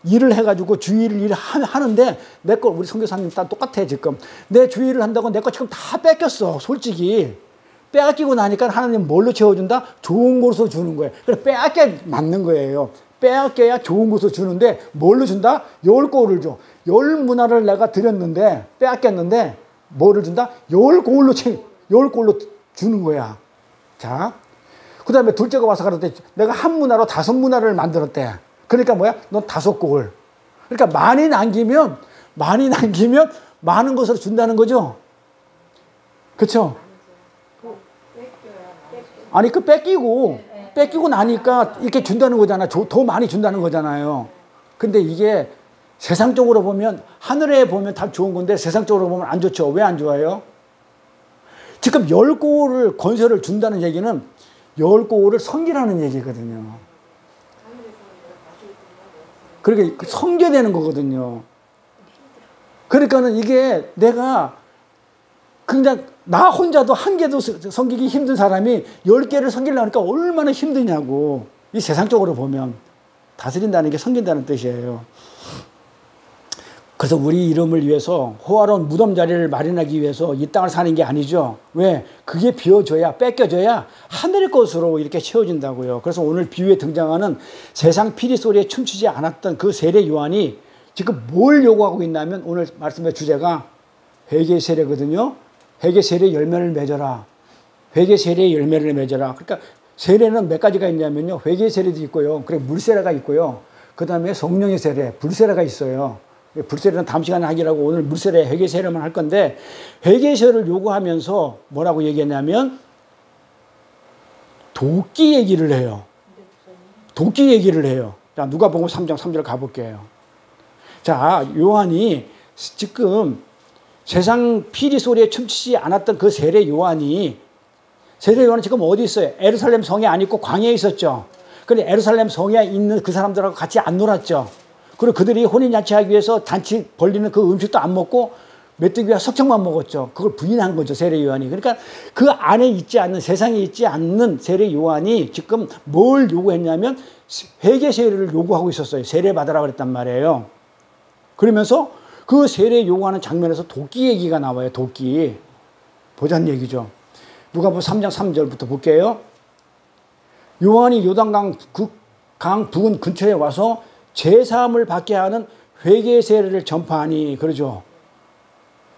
S1: 일을 해가지고 주일을 일을 하는데 내 걸 우리 선교사님 다 똑같아 지금. 내 주일을 한다고 내 거 지금 다 뺏겼어. 솔직히. 빼앗기고 나니까 하나님 뭘로 채워준다? 좋은 곳으로 주는 거예요. 그래 빼앗겨 맞는 거예요. 빼앗겨야 좋은 곳으로 주는데 뭘로 준다? 10고를 줘. 10문화를 내가 드렸는데 빼앗겼는데 뭐를 준다? 10골로 주는 거야. 자, 그 다음에 둘째가 와서 가르쳤대. 내가 한 문화로 5문화를 만들었대. 그러니까 뭐야? 넌 5골. 그러니까 많이 남기면 많은 것을 준다는 거죠. 그렇죠? 아니 그 뺏기고 나니까 이렇게 준다는 거잖아. 더 많이 준다는 거잖아요. 근데 이게 세상적으로 보면 하늘에 보면 다 좋은 건데 세상적으로 보면 안 좋죠. 왜 안 좋아요? 지금 10골을 권세를 준다는 얘기는 10골을 섬기라는 얘기거든요. 그러니까 섬겨되는 거거든요. 그러니까는 이게 내가 그냥 나 혼자도 한 개도 섬기기 힘든 사람이 10개를 섬기려고 하니까 얼마나 힘드냐고. 이 세상적으로 보면 다스린다는 게 섬긴다는 뜻이에요. 그래서 우리 이름을 위해서 호화로운 무덤 자리를 마련하기 위해서 이 땅을 사는 게 아니죠. 왜? 그게 비워져야 뺏겨져야 하늘의 것으로 이렇게 채워진다고요. 그래서 오늘 비유에 등장하는 세상 피리 소리에 춤추지 않았던 그 세례 요한이 지금 뭘 요구하고 있냐면 오늘 말씀의 주제가 회개 세례거든요. 회개 세례 열매를 맺어라. 회개 세례 열매를 맺어라. 그러니까 세례는 몇 가지가 있냐면요. 회개 세례도 있고요. 그리고 물 세례가 있고요. 그 다음에 성령의 세례, 불 세례가 있어요. 불세례는 다음 시간에 하기라고 오늘 물세례 회개 세례만 할 건데, 회개 세례를 요구하면서 뭐라고 얘기했냐면 도끼 얘기를 해요. 도끼 얘기를 해요. 자, 누가복음 3장 3절 가볼게요. 자, 요한이 지금 세상 피리 소리에 춤추지 않았던 그 세례 요한이 지금 어디 있어요? 예루살렘 성에 안 있고 광야에 있었죠. 근데 예루살렘 성에 있는 그 사람들하고 같이 안 놀았죠. 그리고 그들이 혼인잔치하기 위해서 잔치 벌리는 그 음식도 안 먹고 메뚜기와 석청만 먹었죠. 그걸 부인한 거죠, 세례 요한이. 그러니까 그 안에 있지 않는, 세상에 있지 않는 세례 요한이 지금 뭘 요구했냐면 회개 세례를 요구하고 있었어요. 세례 받으라 그랬단 말이에요. 그러면서 그 세례 요구하는 장면에서 도끼 얘기가 나와요. 도끼. 보자는 얘기죠. 누가복음 3장 3절부터 볼게요. 요한이 요단강 강 부근 근처에 와서 제사함을 받게 하는 회개 세례를 전파하니, 그러죠.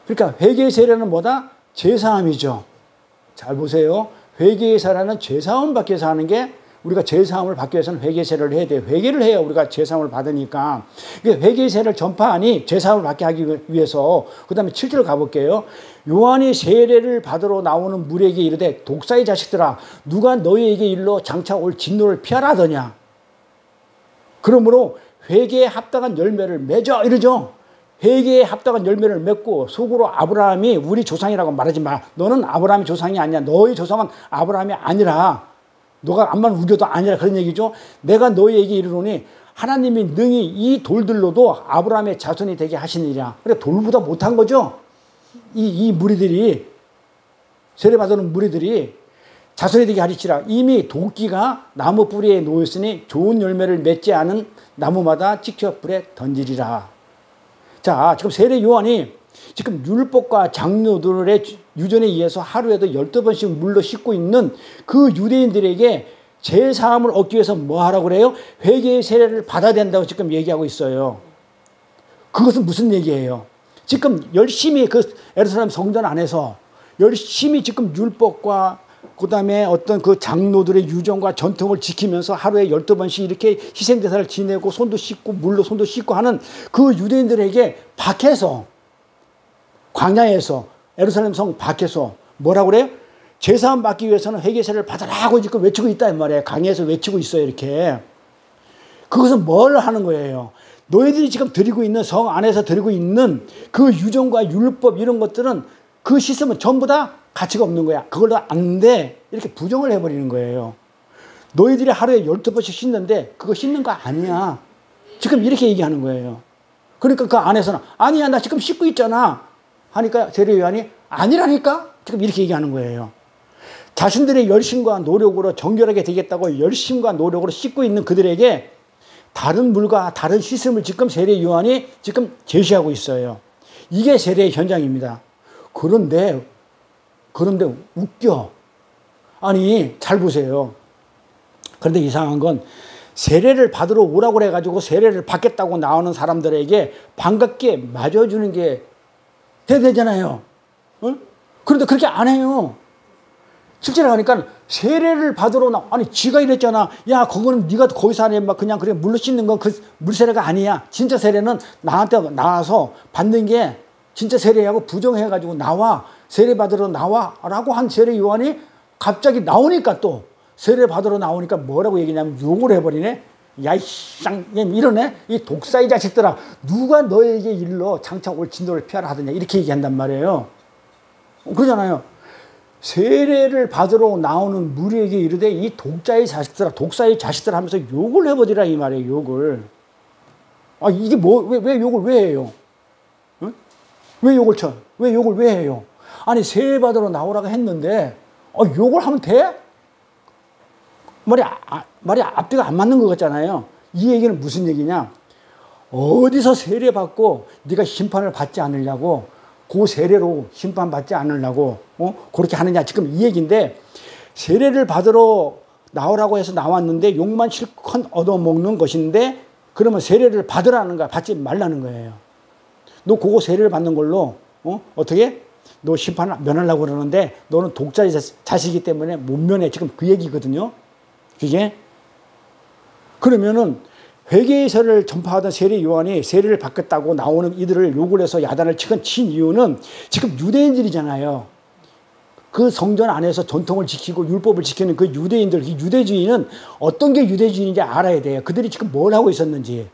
S1: 그러니까 회개 세례는 뭐다? 제사함이죠. 잘 보세요. 회개 세례는 제사함을 받기 위해서 하는 게, 우리가 제사함을 받기 위해서는 회개 세례를 해야 돼요. 회개를 해야 우리가 제사함을 받으니까. 회개 세례를 전파하니 제사함을 받게 하기 위해서. 그 다음에 7절 가볼게요. 요한이 세례를 받으러 나오는 무리에게 이르되 독사의 자식들아, 누가 너희에게 일러 장차 올 진노를 피하라 하더냐. 그러므로 회개에 합당한 열매를 맺어, 이러죠. 회개에 합당한 열매를 맺고 속으로 아브라함이 우리 조상이라고 말하지 마. 너는 아브라함의 조상이 아니야. 너희 조상은 아브라함이 아니라, 너가 암만 우겨도 아니라, 그런 얘기죠. 내가 너희에게 이르노니 하나님이 능히 이 돌들로도 아브라함의 자손이 되게 하시느니라. 그러니까 돌보다 못한 거죠. 이 무리들이, 세례받은 무리들이 자손이 되게 하리치라. 이미 도끼가 나무 뿌리에 놓였으니 좋은 열매를 맺지 않은 나무마다 찍혀 불에 던지리라. 자, 지금 세례 요한이 지금 율법과 장로들의 유전에 의해서 하루에도 12번씩 물로 씻고 있는 그 유대인들에게 제사함을 얻기 위해서 뭐 하라고 그래요? 회개의 세례를 받아야 된다고 지금 얘기하고 있어요. 그것은 무슨 얘기예요? 지금 열심히 그 예루살렘 성전 안에서 열심히 지금 율법과 그 다음에 어떤 그 장로들의 유전과 전통을 지키면서 하루에 12번씩 이렇게 희생제사를 지내고 손도 씻고 물로 손도 씻고 하는 그 유대인들에게 밖에서, 광야에서, 예루살렘 성 밖에서 뭐라고 그래요? 제사함 받기 위해서는 회개세를 받으라고 지금 외치고 있다 이 말이에요. 강야에서 외치고 있어요, 이렇게. 그것은 뭘 하는 거예요? 너희들이 지금 드리고 있는, 성 안에서 드리고 있는 그 유전과 율법 이런 것들은 그 시스템은 전부 다 가치가 없는 거야. 그걸로 안 돼. 이렇게 부정을 해버리는 거예요. 너희들이 하루에 12번씩 씻는데 그거 씻는 거 아니야. 지금 이렇게 얘기하는 거예요. 그러니까 그 안에서는 아니야, 나 지금 씻고 있잖아 하니까 세례 요한이 아니라니까? 지금 이렇게 얘기하는 거예요. 자신들의 열심과 노력으로 정결하게 되겠다고 열심과 노력으로 씻고 있는 그들에게 다른 물과 다른 시스템을 지금 세례 요한이 지금 제시하고 있어요. 이게 세례의 현장입니다. 그런데 웃겨. 아니, 잘 보세요. 그런데 이상한 건 세례를 받으러 오라고 그래가지고 세례를 받겠다고 나오는 사람들에게 반갑게 맞아주는 게 되잖아요. 응? 그런데 그렇게 안 해요. 실제로 하니까 세례를 받으러 아니, 지가 이랬잖아. 야, 그거는 네가 거기서 하네. 막 그냥 그래 물로 씻는 건 그 물세례가 아니야. 진짜 세례는 나한테 나와서 받는 게 진짜 세례하고 부정해가지고 나와. 세례 받으러 나와라고 한 세례 요한이 갑자기 나오니까, 또 세례 받으러 나오니까 뭐라고 얘기냐면 욕을 해버리네. 야, 이 쌍, 이러네. 이 독사의 자식들아, 누가 너에게 일러 장차 올 진노를 피하라 하더냐, 이렇게 얘기한단 말이에요. 그러잖아요. 세례를 받으러 나오는 무리에게 이르되 이 독자의 자식들아, 독사의 자식들아 하면서 욕을 해버리라 이 말이에요. 욕을. 아, 이게 왜 욕을 왜 해요? 응? 왜 욕을 쳐? 왜 욕을 왜 해요? 아니, 세례 받으러 나오라고 했는데 욕을 하면 돼? 말이 앞뒤가 안 맞는 것 같잖아요. 이 얘기는 무슨 얘기냐? 어디서 세례 받고 네가 심판을 받지 않으려고, 그 세례로 심판 받지 않으려고 그렇게 하느냐, 지금 이 얘기인데, 세례를 받으러 나오라고 해서 나왔는데 욕만 실컷 얻어먹는 것인데, 그러면 세례를 받으라는 거야, 받지 말라는 거예요. 너 그거 세례를 받는 걸로 어떻게? 너 심판을 면하려고 그러는데 너는 독자의 자식이기 때문에 못 면해. 지금 그 얘기거든요. 그게. 그러면은 회개의 세례를 전파하던 세례 요한이 세례를 받겠다고 나오는 이들을 욕을 해서 야단을 친 이유는 지금 유대인들이잖아요. 그 성전 안에서 전통을 지키고 율법을 지키는 그 유대인들, 이 유대주의는 어떤 게 유대주의인지 알아야 돼요. 그들이 지금 뭘 하고 있었는지.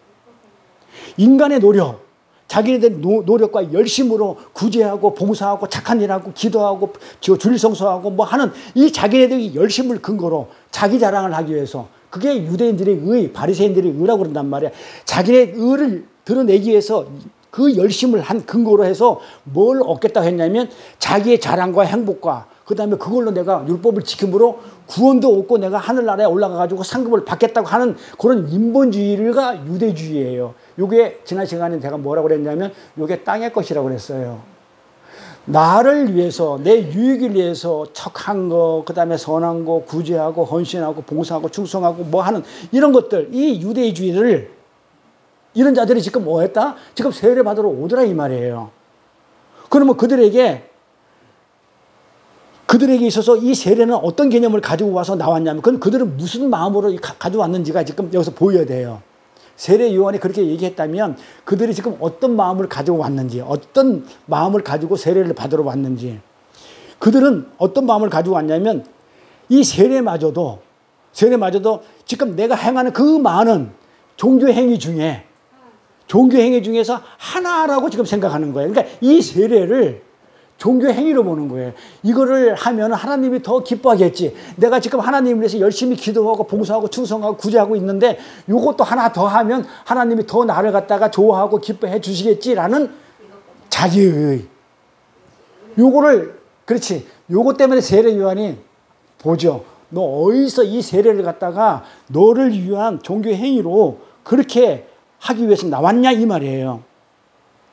S1: 인간의 노력, 자기네들 노력과 열심으로 구제하고 봉사하고 착한 일하고 기도하고 주일 성수하고 뭐 하는 이 자기네들의 열심을 근거로 자기 자랑을 하기 위해서, 그게 유대인들의 의, 바리새인들의 의라고 그런단 말이야. 자기네 의를 드러내기 위해서 그 열심을 한 근거로 해서 뭘 얻겠다고 했냐면 자기의 자랑과 행복과 그 다음에 그걸로 내가 율법을 지킴으로 구원도 얻고 내가 하늘나라에 올라가가지고 상급을 받겠다고 하는 그런 인본주의가 유대주의예요. 요게 지난 시간에 제가 뭐라고 그랬냐면 요게 땅의 것이라고 그랬어요. 나를 위해서, 내 유익을 위해서 착한 거, 그 다음에 선한 거, 구제하고 헌신하고 봉사하고 충성하고 뭐 하는 이런 것들, 이 유대주의를 이런 자들이 지금 뭐 했다? 지금 세례 받으러 오더라 이 말이에요. 그러면 그들에게 있어서 이 세례는 어떤 개념을 가지고 와서 나왔냐면 그건 그들은 무슨 마음으로 가져왔는지가 지금 여기서 보여야 돼요. 세례 요한이 그렇게 얘기했다면 그들이 지금 어떤 마음을 가지고 왔는지, 어떤 마음을 가지고 세례를 받으러 왔는지, 그들은 어떤 마음을 가지고 왔냐면 이 세례마저도 지금 내가 행하는 그 많은 종교 행위 중에서 하나라고 지금 생각하는 거예요. 그러니까 이 세례를 종교 행위로 보는 거예요. 이거를 하면 하나님이 더 기뻐하겠지. 내가 지금 하나님을 위해서 열심히 기도하고 봉사하고 충성하고 구제하고 있는데 이것도 하나 더 하면 하나님이 더 나를 갖다가 좋아하고 기뻐해 주시겠지라는 자기의 요거를, 그렇지, 요거 때문에 세례 요한이 보죠. 너 어디서 이 세례를 갖다가 너를 위한 종교 행위로 그렇게 하기 위해서 나왔냐 이 말이에요.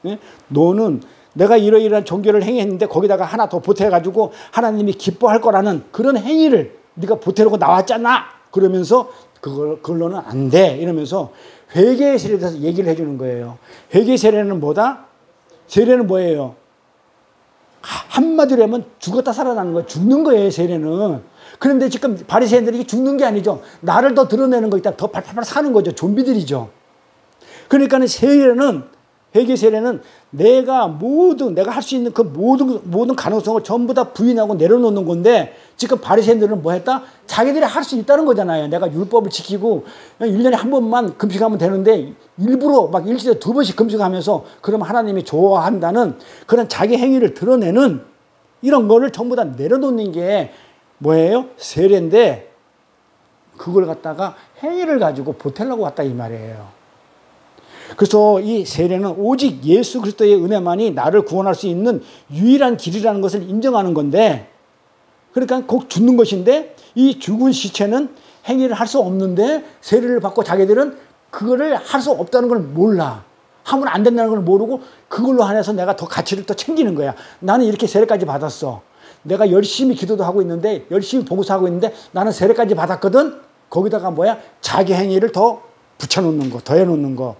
S1: 네? 너는 내가 이러이러한 종교를 행했는데 거기다가 하나 더 보태가지고 하나님이 기뻐할 거라는 그런 행위를 네가 보태려고 나왔잖아. 그러면서 그걸로는 안 돼. 이러면서 회개의 세례에 대해서 얘기를 해주는 거예요. 회개의 세례는 뭐다? 세례는 뭐예요? 한마디로 하면 죽었다 살아나는 거예요. 죽는 거예요, 세례는. 그런데 지금 바리새인들이 죽는 게 아니죠. 나를 더 드러내는 거 있다. 더 팔팔팔 사는 거죠. 좀비들이죠. 그러니까 회개 세례는 내가 할 수 있는 그 모든 가능성을 전부 다 부인하고 내려놓는 건데 지금 바리새인들은 뭐 했다? 자기들이 할 수 있다는 거잖아요. 내가 율법을 지키고 1년에 한 번만 금식하면 되는데 일부러 막 일주일에 2번씩 금식하면서 그러면 하나님이 좋아한다는 그런 자기 행위를 드러내는 이런 거를 전부 다 내려놓는 게 뭐예요? 세례인데 그걸 갖다가 행위를 가지고 보태려고 왔다 이 말이에요. 그래서 이 세례는 오직 예수 그리스도의 은혜만이 나를 구원할 수 있는 유일한 길이라는 것을 인정하는 건데, 그러니까 꼭 죽는 것인데 이 죽은 시체는 행위를 할 수 없는데 세례를 받고 자기들은 그거를 할 수 없다는 걸 몰라. 하면 안 된다는 걸 모르고 그걸로 한해서 내가 더 가치를 더 챙기는 거야. 나는 이렇게 세례까지 받았어. 내가 열심히 기도도 하고 있는데 열심히 봉사하고 있는데 나는 세례까지 받았거든. 거기다가 뭐야? 자기 행위를 더 붙여놓는 거, 더해놓는 거.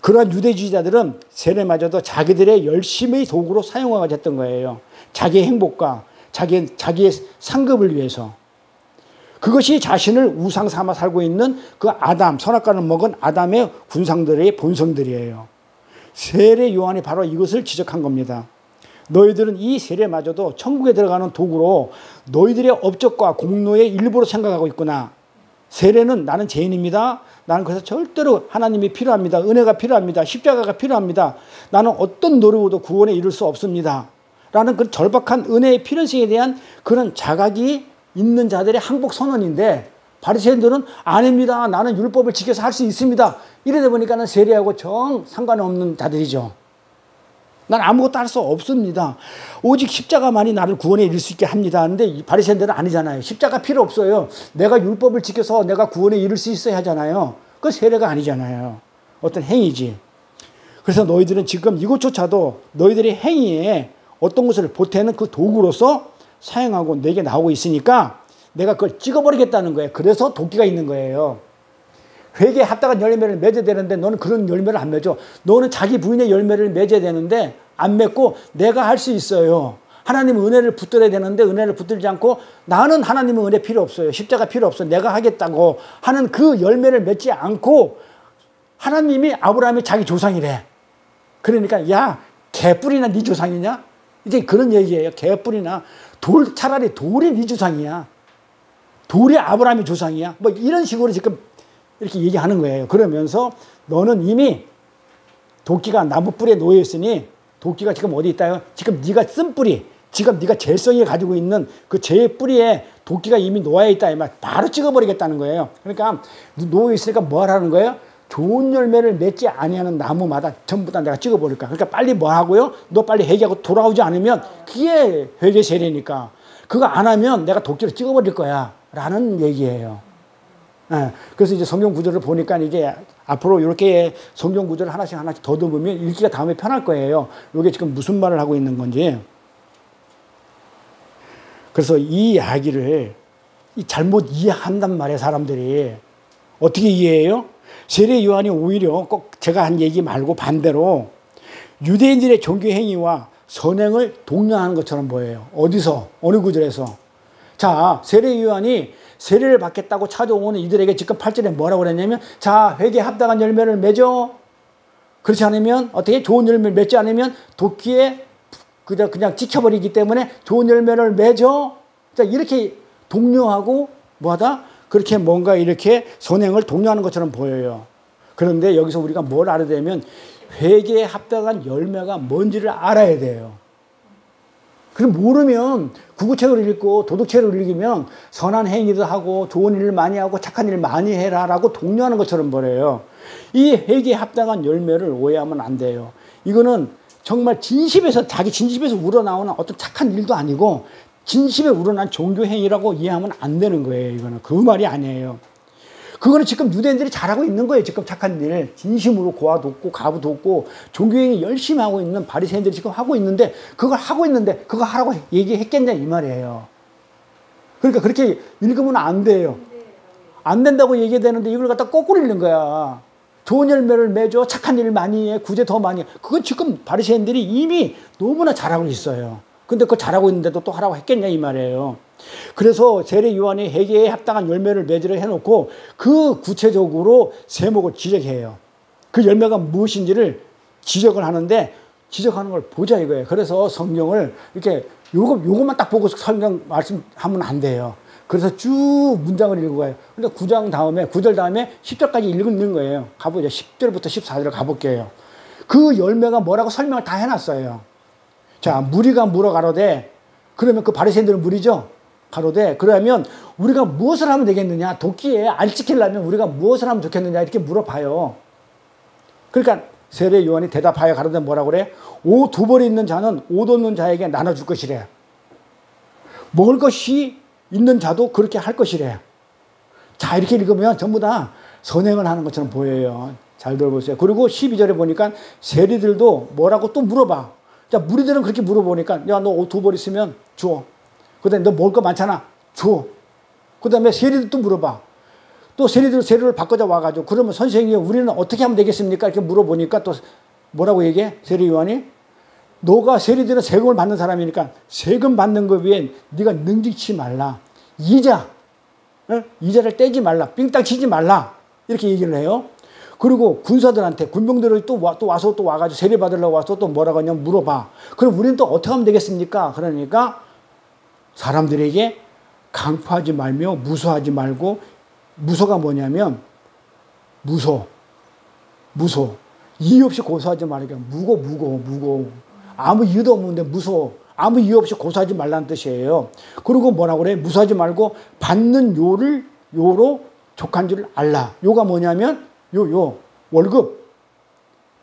S1: 그러한 유대주의자들은 세례마저도 자기들의 열심의 도구로 사용하게 됐던 거예요. 자기의 행복과 자기의 상급을 위해서. 그것이 자신을 우상 삼아 살고 있는 그 선악과를 먹은 아담의 군상들의 본성들이에요. 세례 요한이 바로 이것을 지적한 겁니다. 너희들은 이 세례마저도 천국에 들어가는 도구로 너희들의 업적과 공로의 일부로 생각하고 있구나. 세례는 나는 죄인입니다. 나는 그래서 절대로 하나님이 필요합니다. 은혜가 필요합니다. 십자가가 필요합니다. 나는 어떤 노력으로도 구원에 이를 수 없습니다. 라는 그 절박한 은혜의 필요성에 대한 그런 자각이 있는 자들의 항복 선언인데 바리새인들은 아닙니다. 나는 율법을 지켜서 할 수 있습니다. 이러다 보니까는 세례하고 정 상관없는 자들이죠. 난 아무것도 할 수 없습니다. 오직 십자가만이 나를 구원에 이를 수 있게 합니다. 하는데 바리새인들은 아니잖아요. 십자가 필요 없어요. 내가 율법을 지켜서 내가 구원에 이를 수 있어야 하잖아요. 그 세례가 아니잖아요. 어떤 행위지. 그래서 너희들은 지금 이것조차도 너희들의 행위에 어떤 것을 보태는 그 도구로서 사용하고 내게 나오고 있으니까 내가 그걸 찍어버리겠다는 거예요. 그래서 도끼가 있는 거예요. 회개에 합당한 열매를 맺어야 되는데 너는 그런 열매를 안 맺어. 너는 자기 부인의 열매를 맺어야 되는데 안 맺고 내가 할 수 있어요. 하나님은 은혜를 붙들어야 되는데 은혜를 붙들지 않고 나는 하나님은 은혜 필요 없어요. 십자가 필요 없어. 내가 하겠다고 하는 그 열매를 맺지 않고 하나님이 아브라함이 자기 조상이래. 그러니까 야 개뿔이나 네 조상이냐? 이제 그런 얘기예요. 개뿔이나 차라리 돌이 네 조상이야. 돌이 아브라함의 조상이야. 뭐 이런 식으로 지금 이렇게 얘기하는 거예요. 그러면서 너는 이미 도끼가 나무 뿌리에 놓여 있으니 도끼가 지금 어디 있다요? 지금 네가 쓴 뿌리, 지금 네가 재성이 가지고 있는 그 재 뿌리에 도끼가 이미 놓여 있다 이 말. 바로 찍어버리겠다는 거예요. 그러니까 놓여 있으니까 뭐 하라는 거예요? 좋은 열매를 맺지 아니하는 나무마다 전부 다 내가 찍어버릴 거야. 그러니까 빨리 뭐 하고요? 너 빨리 회개하고 돌아오지 않으면 그게 회개 세례니까 그거 안 하면 내가 도끼를 찍어버릴 거야 라는 얘기예요. 네. 그래서 이제 성경 구절을 보니까 이게 앞으로 이렇게 성경 구절을 하나씩 더듬으면 읽기가 다음에 편할 거예요. 이게 지금 무슨 말을 하고 있는 건지. 그래서 이 이야기를 잘못 이해한단 말이에요, 사람들이. 어떻게 이해해요? 세례 요한이 오히려 꼭 제가 한 얘기 말고 반대로 유대인들의 종교 행위와 선행을 독려하는 것처럼 보여요. 어디서? 어느 구절에서? 자, 세례 요한이 세례를 받겠다고 찾아오는 이들에게 지금 8절에 뭐라고 그랬냐면 자, 회개에 합당한 열매를 맺어. 그렇지 않으면 어떻게 좋은 열매를 맺지 않으면 도끼에 그냥 찍혀버리기 때문에 좋은 열매를 맺어. 자, 이렇게 독려하고 뭐하다? 그렇게 뭔가 이렇게 선행을 독려하는 것처럼 보여요. 그런데 여기서 우리가 뭘 알아야 되면 회개에 합당한 열매가 뭔지를 알아야 돼요. 그럼 모르면 구구책을 읽고 도덕책을 읽으면 선한 행위도 하고 좋은 일을 많이 하고 착한 일을 많이 해라라고 독려하는 것처럼 보여요. 이 회개에 합당한 열매를 오해하면 안 돼요. 이거는 정말 진심에서 자기 진심에서 우러나오는 어떤 착한 일도 아니고 진심에 우러난 종교 행위라고 이해하면 안 되는 거예요. 이거는 그 말이 아니에요. 그거는 지금 유대인들이 잘하고 있는 거예요. 지금 착한 일, 진심으로 고아 돕고 가부 돕고 종교 행위 열심히 하고 있는 바리새인들이 지금 하고 있는데 그걸 하고 있는데 그거 하라고 얘기했겠냐 이 말이에요. 그러니까 그렇게 읽으면 안 돼요. 안 된다고 얘기되는데 이걸 갖다 거꾸로 읽는 거야. 좋은 열매를 맺어, 착한 일 많이 해, 구제 더 많이 해. 그건 지금 바리새인들이 이미 너무나 잘하고 있어요. 근데 그거 잘하고 있는데도 또 하라고 했겠냐 이 말이에요. 그래서 세례 요한이 회개에 합당한 열매를 맺으려 해놓고 그 구체적으로 세목을 지적해요. 그 열매가 무엇인지를 지적을 하는데 지적하는 걸 보자 이거예요. 그래서 성경을 이렇게 요것만 딱 보고 성경 말씀하면 안 돼요. 그래서 쭉 문장을 읽어가요. 근데 9장 다음에 9절 다음에 10절까지 읽는 거예요. 가보죠. 10절부터 14절 가볼게요. 그 열매가 뭐라고 설명을 다 해놨어요. 자, 무리가 물어 가로되, 그러면 그 바리새인들은 무리죠? 가로되, 그러면 우리가 무엇을 하면 되겠느냐? 도끼에 안 찍히려면 우리가 무엇을 하면 좋겠느냐? 이렇게 물어봐요. 그러니까 세례 요한이 대답하여 가로되 뭐라고 그래? 오 두 벌이 있는 자는 옷 없는 자에게 나눠줄 것이래. 먹을 것이 있는 자도 그렇게 할 것이래. 자, 이렇게 읽으면 전부 다 선행을 하는 것처럼 보여요. 잘 들어보세요. 그리고 12절에 보니까 세리들도 뭐라고 또 물어봐. 자, 무리들은 그렇게 물어보니까 야, 너 옷 두 벌 있으면 줘. 그 다음에 너 먹을 거 많잖아. 줘. 그 다음에 세리들도 물어봐. 또 세리를 바꿔자 와가지고 그러면 선생님 우리는 어떻게 하면 되겠습니까? 이렇게 물어보니까 또 뭐라고 얘기해? 세리 요한이? 너가 세리들은 세금을 받는 사람이니까 세금 받는 거 위에 네가 능지치 말라. 이자를 떼지 말라. 삥땅 치지 말라. 이렇게 얘기를 해요. 그리고 군사들한테 군병들이 또 와가지고 세례 받으려고 와서 또 뭐라고 하냐면 물어봐. 그럼 우리는 또 어떻게 하면 되겠습니까? 그러니까 사람들에게 강포하지 말며 무소하지 말고, 무소가 뭐냐면 무소 이유 없이 고소하지 말라니까 무고 아무 이유도 없는데 무소, 아무 이유 없이 고소하지 말라는 뜻이에요. 그리고 뭐라고 그래? 무소하지 말고 받는 요로 족한 줄 알라. 요가 뭐냐면 월급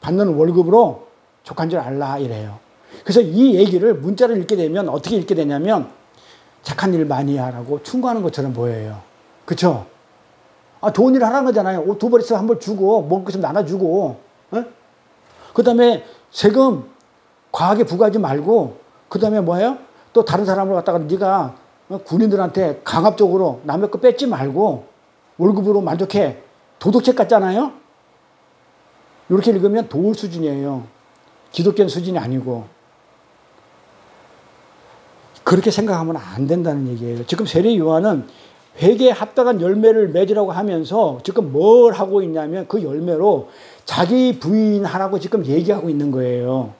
S1: 받는 월급으로 족한 줄 알라 이래요. 그래서 이 얘기를 문자를 읽게 되면 어떻게 읽게 되냐면 착한 일 많이 하라고 충고하는 것처럼 보여요. 그쵸? 아, 좋은 일 하라는 거잖아요. 옷 두 벌 있으면 한 벌 주고 먹을 것 좀 나눠주고, 그 다음에 세금 과하게 부과하지 말고, 그 다음에 뭐예요? 또 다른 사람을 갖다가 네가 군인들한테 강압적으로 남의 거 뺏지 말고 월급으로 만족해. 도덕책 같잖아요. 이렇게 읽으면 도울 수준이에요. 기독교 수준이 아니고. 그렇게 생각하면 안 된다는 얘기예요. 지금 세례 요한은 회개에 합당한 열매를 맺으라고 하면서 지금 뭘 하고 있냐면 그 열매로 자기 부인하라고 지금 얘기하고 있는 거예요.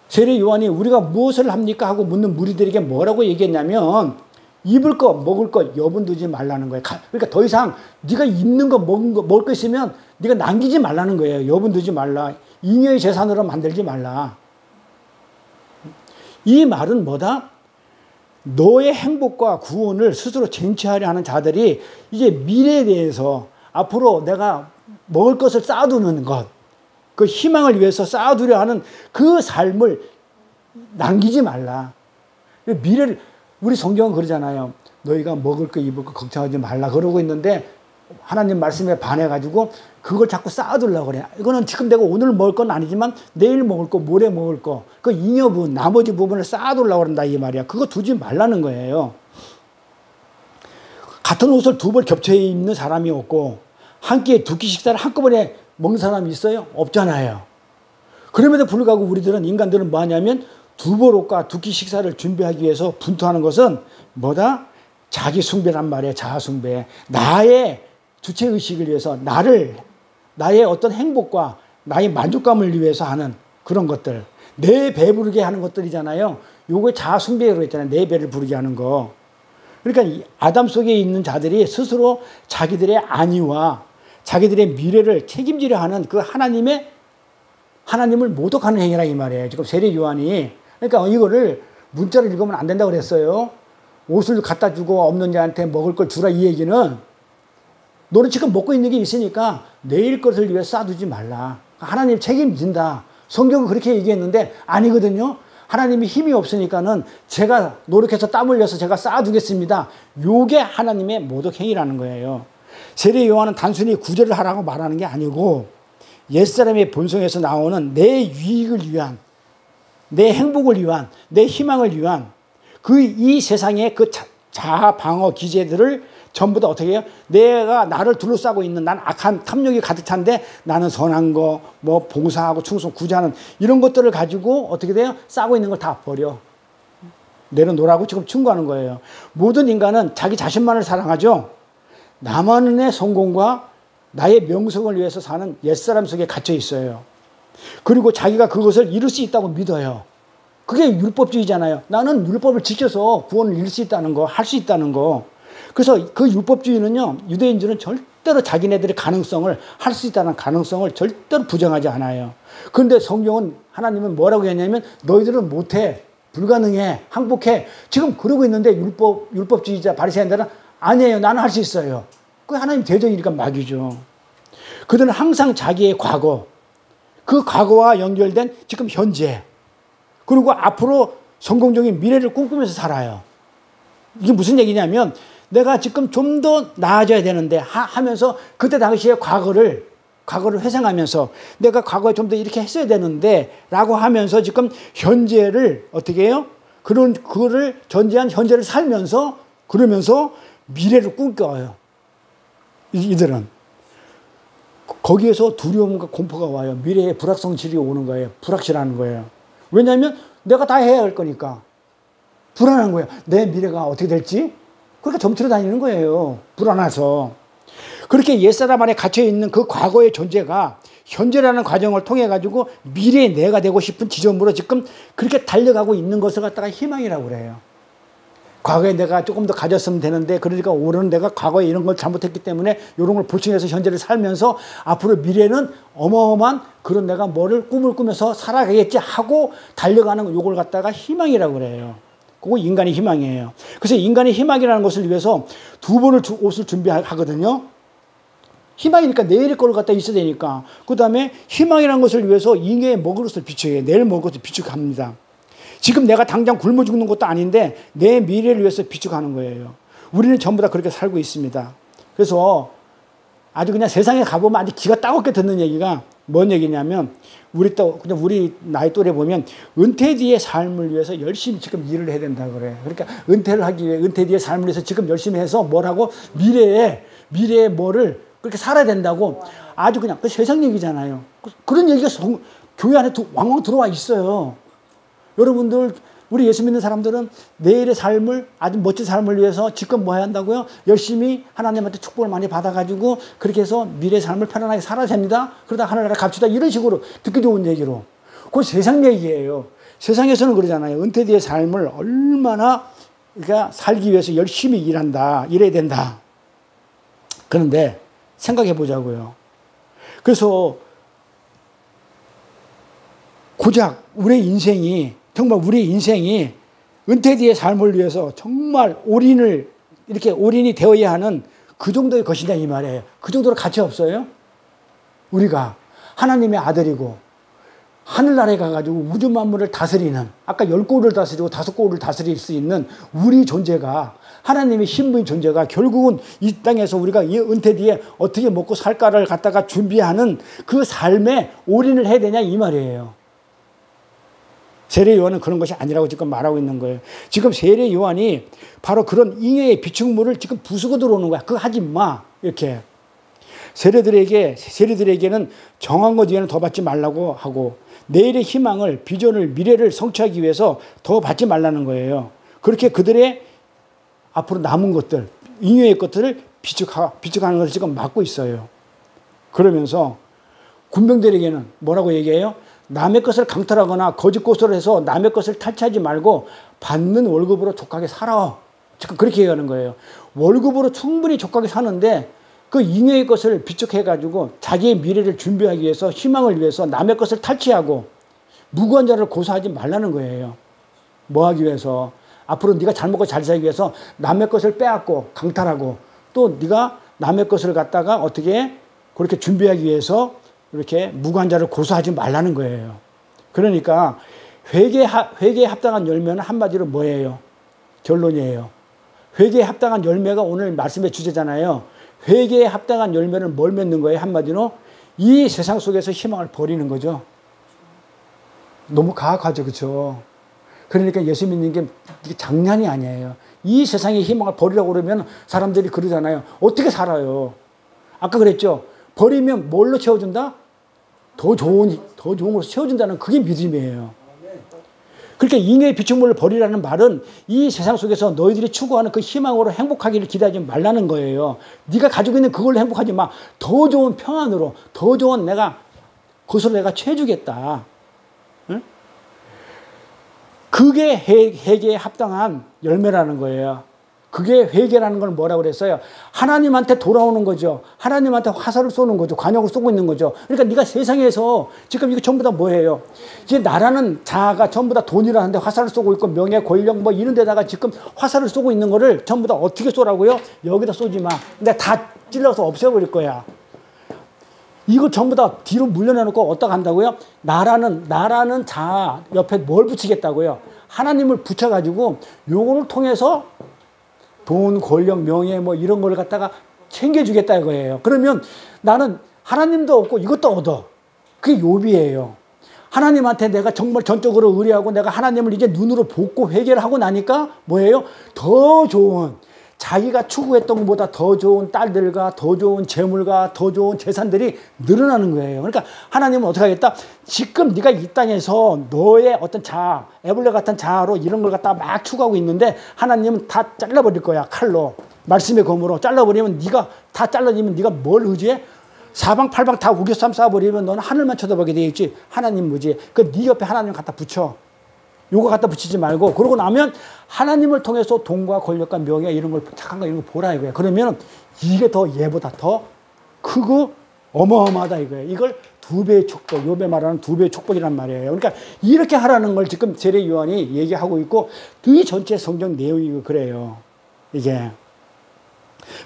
S1: 세례 요한이 우리가 무엇을 합니까? 하고 묻는 무리들에게 뭐라고 얘기했냐면 입을 것, 먹을 것 여분 두지 말라는 거예요. 그러니까 더 이상 네가 입는 거, 먹을 거 있으면 네가 남기지 말라는 거예요. 여분 두지 말라. 잉여의 재산으로 만들지 말라. 이 말은 뭐다? 너의 행복과 구원을 스스로 쟁취하려 하는 자들이 이제 미래에 대해서 앞으로 내가 먹을 것을 쌓아두는 것, 그 희망을 위해서 쌓아두려 하는 그 삶을 남기지 말라. 미래를, 우리 성경은 그러잖아요. 너희가 먹을 거 입을 거 걱정하지 말라 그러고 있는데 하나님 말씀에 반해가지고 그걸 자꾸 쌓아두려고 그래. 이거는 지금 내가 오늘 먹을 건 아니지만 내일 먹을 거, 모레 먹을 거, 그 잉여분, 나머지 부분을 쌓아두려고 그런다 이 말이야. 그거 두지 말라는 거예요. 같은 옷을 두 벌 겹쳐 입는 사람이 없고 한 끼에 두 끼 식사를 한꺼번에 먹는 사람이 있어요? 없잖아요. 그럼에도 불구하고 우리들은, 인간들은 뭐 하냐면 두 벌 옷과 두 끼 식사를 준비하기 위해서 분투하는 것은 뭐다? 자기 숭배란 말이에요. 자아 숭배. 나의 주체의식을 위해서, 나의 어떤 행복과 나의 만족감을 위해서 하는 그런 것들. 내 배부르게 하는 것들이잖아요. 요거 자아 숭배라고 했잖아요. 내 배를 부르게 하는 거. 그러니까 아담 속에 있는 자들이 스스로 자기들의 안위와 자기들의 미래를 책임지려 하는 그 하나님을 모독하는 행위라 이 말이에요. 지금 세례 요한이. 그러니까 이거를 문자로 읽으면 안 된다고 그랬어요. 옷을 갖다 주고 없는 자한테 먹을 걸 주라 이 얘기는 너는 지금 먹고 있는 게 있으니까 내일 것을 위해 쌓아두지 말라. 하나님 책임진다. 성경은 그렇게 얘기했는데 아니거든요. 하나님이 힘이 없으니까는 제가 노력해서 땀 흘려서 제가 쌓아두겠습니다. 요게 하나님의 모독 행위라는 거예요. 세례 요한은 단순히 구제를 하라고 말하는 게 아니고 옛사람의 본성에서 나오는 내 유익을 위한, 내 행복을 위한, 내 희망을 위한 이 세상의 그 자아 방어 기제들을 전부 다 어떻게 해요? 내가 나를 둘러싸고 있는, 난 악한 탐욕이 가득 찬데 나는 선한 거, 뭐 봉사하고 충성, 구제하는 이런 것들을 가지고 어떻게 돼요? 싸고 있는 걸 다 버려. 내려놓으라고 지금 충고하는 거예요. 모든 인간은 자기 자신만을 사랑하죠. 나만의 성공과 나의 명성을 위해서 사는 옛사람 속에 갇혀 있어요. 그리고 자기가 그것을 이룰 수 있다고 믿어요. 그게 율법주의잖아요. 나는 율법을 지켜서 구원을 이룰 수 있다는 거, 할 수 있다는 거. 그래서 그 율법주의는요, 유대인들은 절대로 자기네들의 가능성을, 할 수 있다는 가능성을 절대로 부정하지 않아요. 그런데 성경은, 하나님은 뭐라고 했냐면 너희들은 못해, 불가능해, 항복해. 지금 그러고 있는데 율법주의자 바리새인들은 아니에요, 나는 할 수 있어요. 그게 하나님 대적이니까 막이죠. 그들은 항상 자기의 과거, 그 과거와 연결된 지금 현재, 그리고 앞으로 성공적인 미래를 꿈꾸면서 살아요. 이게 무슨 얘기냐면 내가 지금 좀 더 나아져야 되는데 하면서 그때 당시에 과거를 회상하면서 내가 과거에 좀 더 이렇게 했어야 되는데 라고 하면서 지금 현재를 어떻게 해요? 그거를 전제한 현재를 살면서 그러면서 미래를 꿈꿔요. 이들은. 거기에서 두려움과 공포가 와요. 미래에 불확성질이 오는 거예요. 불확실한 거예요. 왜냐하면 내가 다 해야 할 거니까. 불안한 거예요. 내 미래가 어떻게 될지? 그러니까 점치러 다니는 거예요. 불안해서. 그렇게 옛사람 안에 갇혀있는 그 과거의 존재가 현재라는 과정을 통해가지고 미래의 내가 되고 싶은 지점으로 지금 그렇게 달려가고 있는 것을 갖다가 희망이라고 그래요. 과거에 내가 조금 더 가졌으면 되는데 그러니까 올해는 내가 과거에 이런 걸 잘못했기 때문에 이런 걸 보충해서 현재를 살면서 앞으로 미래는 어마어마한 그런 내가 뭐를 꿈을 꾸면서 살아가겠지 하고 달려가는 요걸 갖다가 희망이라고 그래요. 그거 인간의 희망이에요. 그래서 인간의 희망이라는 것을 위해서 두 벌의 옷을 준비하거든요. 희망이니까 내일 걸 갖다 있어야 되니까. 그 다음에 희망이라는 것을 위해서 잉여에 먹을 것을 비축해요. 내일 먹을 것을 비축합니다. 지금 내가 당장 굶어 죽는 것도 아닌데 내 미래를 위해서 비축하는 거예요. 우리는 전부 다 그렇게 살고 있습니다. 그래서 아주 그냥 세상에 가보면 아주 기가 따갑게 듣는 얘기가 뭔 얘기냐면 그냥 우리 나이 또래 보면 은퇴 뒤의 삶을 위해서 열심히 지금 일을 해야 된다 그래. 그러니까 은퇴를 하기 위해 은퇴 뒤의 삶을 위해서 지금 열심히 해서 뭐라고 미래에 뭐를 그렇게 살아야 된다고 아주 그냥 그 세상 얘기잖아요. 그런 얘기가 교회 안에 왕왕 들어와 있어요. 여러분들 우리 예수 믿는 사람들은 내일의 삶을 아주 멋진 삶을 위해서 지금 뭐 해야 한다고요? 열심히 하나님한테 축복을 많이 받아가지고 그렇게 해서 미래의 삶을 편안하게 살아야 됩니다. 그러다 하늘나라 갑시다. 이런 식으로 듣기 좋은 얘기로. 그건 세상 얘기예요. 세상에서는 그러잖아요. 은퇴 뒤의 삶을 얼마나 그러니까 살기 위해서 열심히 일한다. 일해야 된다. 그런데 생각해 보자고요. 그래서 고작 우리 인생이 정말 우리 인생이 은퇴 뒤의 삶을 위해서 정말 올인이 되어야 하는 그 정도의 것이냐 이 말이에요. 그 정도로 가치 없어요? 우리가 하나님의 아들이고 하늘나라에 가가지고 우주 만물을 다스리는 아까 10골을 다스리고 5골을 다스릴 수 있는 우리 존재가 하나님의 신부인 존재가 결국은 이 땅에서 우리가 이 은퇴 뒤에 어떻게 먹고 살까를 갖다가 준비하는 그 삶에 올인을 해야 되냐 이 말이에요. 세례 요한은 그런 것이 아니라고 지금 말하고 있는 거예요. 지금 세례 요한이 바로 그런 잉여의 비축물을 지금 부수고 들어오는 거야. 그거 하지 마. 이렇게. 세례들에게는 정한 것 뒤에는 더 받지 말라고 하고 내일의 희망을 비전을 미래를 성취하기 위해서 더 받지 말라는 거예요. 그렇게 그들의 앞으로 남은 것들 잉여의 것들을 비축하는 것을 지금 막고 있어요. 그러면서 군병들에게는 뭐라고 얘기해요? 남의 것을 강탈하거나 거짓 고소를 해서 남의 것을 탈취하지 말고 받는 월급으로 족하게 살아. 지금 그렇게 얘기하는 거예요. 월급으로 충분히 족하게 사는데 그 잉여의 것을 비축해가지고 자기의 미래를 준비하기 위해서 희망을 위해서 남의 것을 탈취하고 무고한 자를 고소하지 말라는 거예요. 뭐 하기 위해서? 앞으로 네가 잘 먹고 잘 살기 위해서 남의 것을 빼앗고 강탈하고 또 네가 남의 것을 갖다가 어떻게 그렇게 준비하기 위해서 이렇게 무고한 자를 고소하지 말라는 거예요. 그러니까 회개에 합당한 열매는 한마디로 뭐예요? 결론이에요. 회개에 합당한 열매가 오늘 말씀의 주제잖아요. 회개에 합당한 열매는 뭘 맺는 거예요? 한마디로 이 세상 속에서 희망을 버리는 거죠. 너무 가혹하죠. 그렇죠? 그러니까 예수 믿는 게 장난이 아니에요. 이 세상의 희망을 버리라고 그러면 사람들이 그러잖아요. 어떻게 살아요? 아까 그랬죠. 버리면 뭘로 채워준다? 더 좋은 것으로 채워준다는 그게 믿음이에요. 그러니까 잉여의 비축물을 버리라는 말은 이 세상 속에서 너희들이 추구하는 그 희망으로 행복하기를 기대하지 말라는 거예요. 네가 가지고 있는 그걸로 행복하지 마. 더 좋은 평안으로, 더 좋은 그것으로 내가 채워주겠다. 응? 그게 회개에 합당한 열매라는 거예요. 그게 회개라는 걸 뭐라고 그랬어요? 하나님한테 돌아오는 거죠. 하나님한테 화살을 쏘는 거죠. 관역을 쏘고 있는 거죠. 그러니까 네가 세상에서 지금 이거 전부 다 뭐예요? 이제 나라는 자아가 전부 다 돈이라는데 화살을 쏘고 있고 명예, 권력 뭐 이런 데다가 지금 화살을 쏘고 있는 거를 전부 다 어떻게 쏘라고요? 여기다 쏘지 마. 근데 다 찔러서 없애버릴 거야. 이거 전부 다 뒤로 물려내놓고 어디다 간다고요? 나라는 자아 옆에 뭘 붙이겠다고요? 하나님을 붙여가지고 요거를 통해서 돈, 권력, 명예 뭐 이런 걸 갖다가 챙겨주겠다 이거예요. 그러면 나는 하나님도 얻고 이것도 얻어. 그게 욥이에요. 하나님한테 내가 정말 전적으로 의뢰하고 내가 하나님을 이제 눈으로 보고 회개를 하고 나니까 뭐예요? 더 좋은 자기가 추구했던 것보다 더 좋은 딸들과 더 좋은 재물과 더 좋은 재산들이 늘어나는 거예요. 그러니까 하나님은 어떻게 하겠다? 지금 네가 이 땅에서 너의 어떤 자아, 애벌레 같은 자아로 이런 걸 갖다가 막 추구하고 있는데 하나님은 다 잘라버릴 거야. 칼로. 말씀의 검으로 잘라버리면 네가 다 잘라지면 네가 뭘 의지해? 사방팔방 다 우겨쌈 쏴버리면 너는 하늘만 쳐다보게 돼 있지. 하나님 뭐지? 그 네 옆에 하나님 갖다 붙여. 요거 갖다 붙이지 말고 그러고 나면 하나님을 통해서 돈과 권력과 명예 이런 걸 착한 거 이런 거 보라 이거예요. 그러면 이게 더 얘보다 더 크고 어마어마하다 이거예요. 이걸 2배의 축복, 욥에 말하는 2배의 축복이란 말이에요. 그러니까 이렇게 하라는 걸 지금 세례 요한이 얘기하고 있고 그 전체 성경 내용이 그래요. 이게.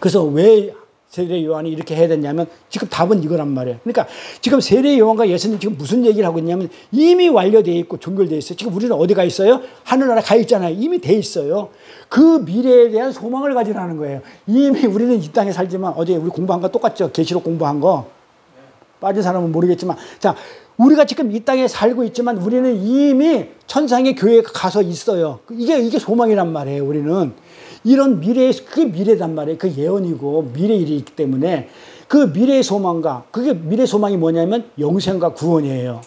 S1: 그래서 왜 세례 요한이 이렇게 해야 되냐면 지금 답은 이거란 말이에요. 그러니까 지금 세례 요한과 예수님 지금 무슨 얘기를 하고 있냐면 이미 완료되어 있고 종결되어 있어요. 지금 우리는 어디 가 있어요? 하늘나라 가 있잖아요. 이미 돼 있어요. 그 미래에 대한 소망을 가지라는 거예요. 이미 우리는 이 땅에 살지만 어제 우리 공부한 거 똑같죠? 계시록 공부한 거. 빠진 사람은 모르겠지만 자 우리가 지금 이 땅에 살고 있지만 우리는 이미 천상의 교회에 가서 있어요. 이게 소망이란 말이에요. 우리는. 이런 그게 미래단 말이에요. 그 예언이고 미래 일이 있기 때문에 그 미래의 소망과 그게 미래 소망이 뭐냐면 영생과 구원이에요.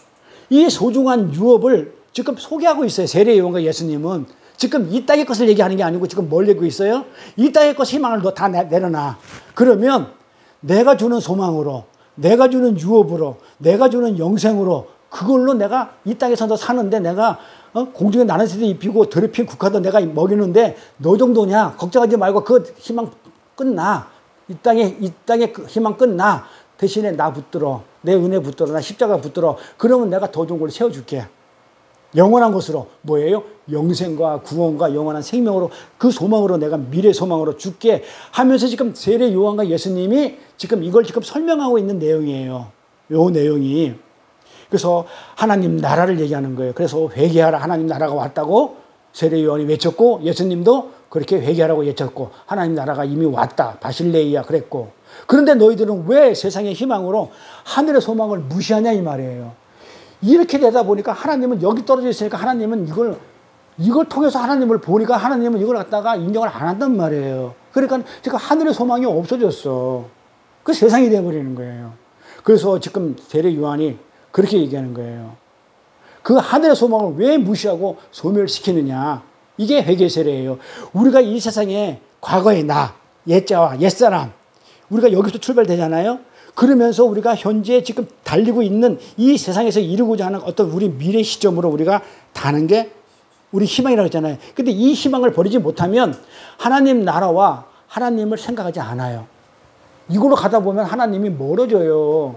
S1: 이 소중한 유업을 지금 소개하고 있어요. 세례 요한과 예수님은. 지금 이 땅의 것을 얘기하는 게 아니고 지금 뭘 얘기하고 있어요? 이 땅의 것 희망을 너 다 내려놔. 그러면 내가 주는 소망으로, 내가 주는 유업으로, 내가 주는 영생으로 그걸로 내가 이 땅에서 너 사는데 내가 공중에 나는 새도 입히고 더럽힌 국화도 내가 먹이는데 너 정도냐? 걱정하지 말고 그 희망 끝나. 이 땅의 그 희망 끝나. 대신에 나 붙들어. 내 은혜 붙들어. 나 십자가 붙들어. 그러면 내가 더 좋은 걸 세워줄게. 영원한 것으로 뭐예요? 영생과 구원과 영원한 생명으로 그 소망으로 내가 미래 소망으로 줄게 하면서 지금 세례 요한과 예수님이 지금 이걸 지금 설명하고 있는 내용이에요. 요 내용이. 그래서 하나님 나라를 얘기하는 거예요. 그래서 회개하라. 하나님 나라가 왔다고 세례 요한이 외쳤고 예수님도 그렇게 회개하라고 외쳤고 하나님 나라가 이미 왔다. 바실레이야 그랬고. 그런데 너희들은 왜 세상의 희망으로 하늘의 소망을 무시하냐 이 말이에요. 이렇게 되다 보니까 하나님은 여기 떨어져 있으니까 하나님은 이걸 통해서 하나님을 보니까 하나님은 이걸 갖다가 인정을 안 한단 말이에요. 그러니까 지금 하늘의 소망이 없어졌어. 그 세상이 돼버리는 거예요. 그래서 지금 세례 요한이 그렇게 얘기하는 거예요. 그 하늘의 소망을 왜 무시하고 소멸시키느냐. 이게 회개 세례예요. 우리가 이 세상에 과거의 나, 옛자와 옛사람 우리가 여기서 출발되잖아요. 그러면서 우리가 현재 지금 달리고 있는 이 세상에서 이루고자 하는 어떤 우리 미래 시점으로 우리가 다는 게 우리 희망이라고 했잖아요. 근데 이 희망을 버리지 못하면 하나님 나라와 하나님을 생각하지 않아요. 이걸로 가다 보면 하나님이 멀어져요.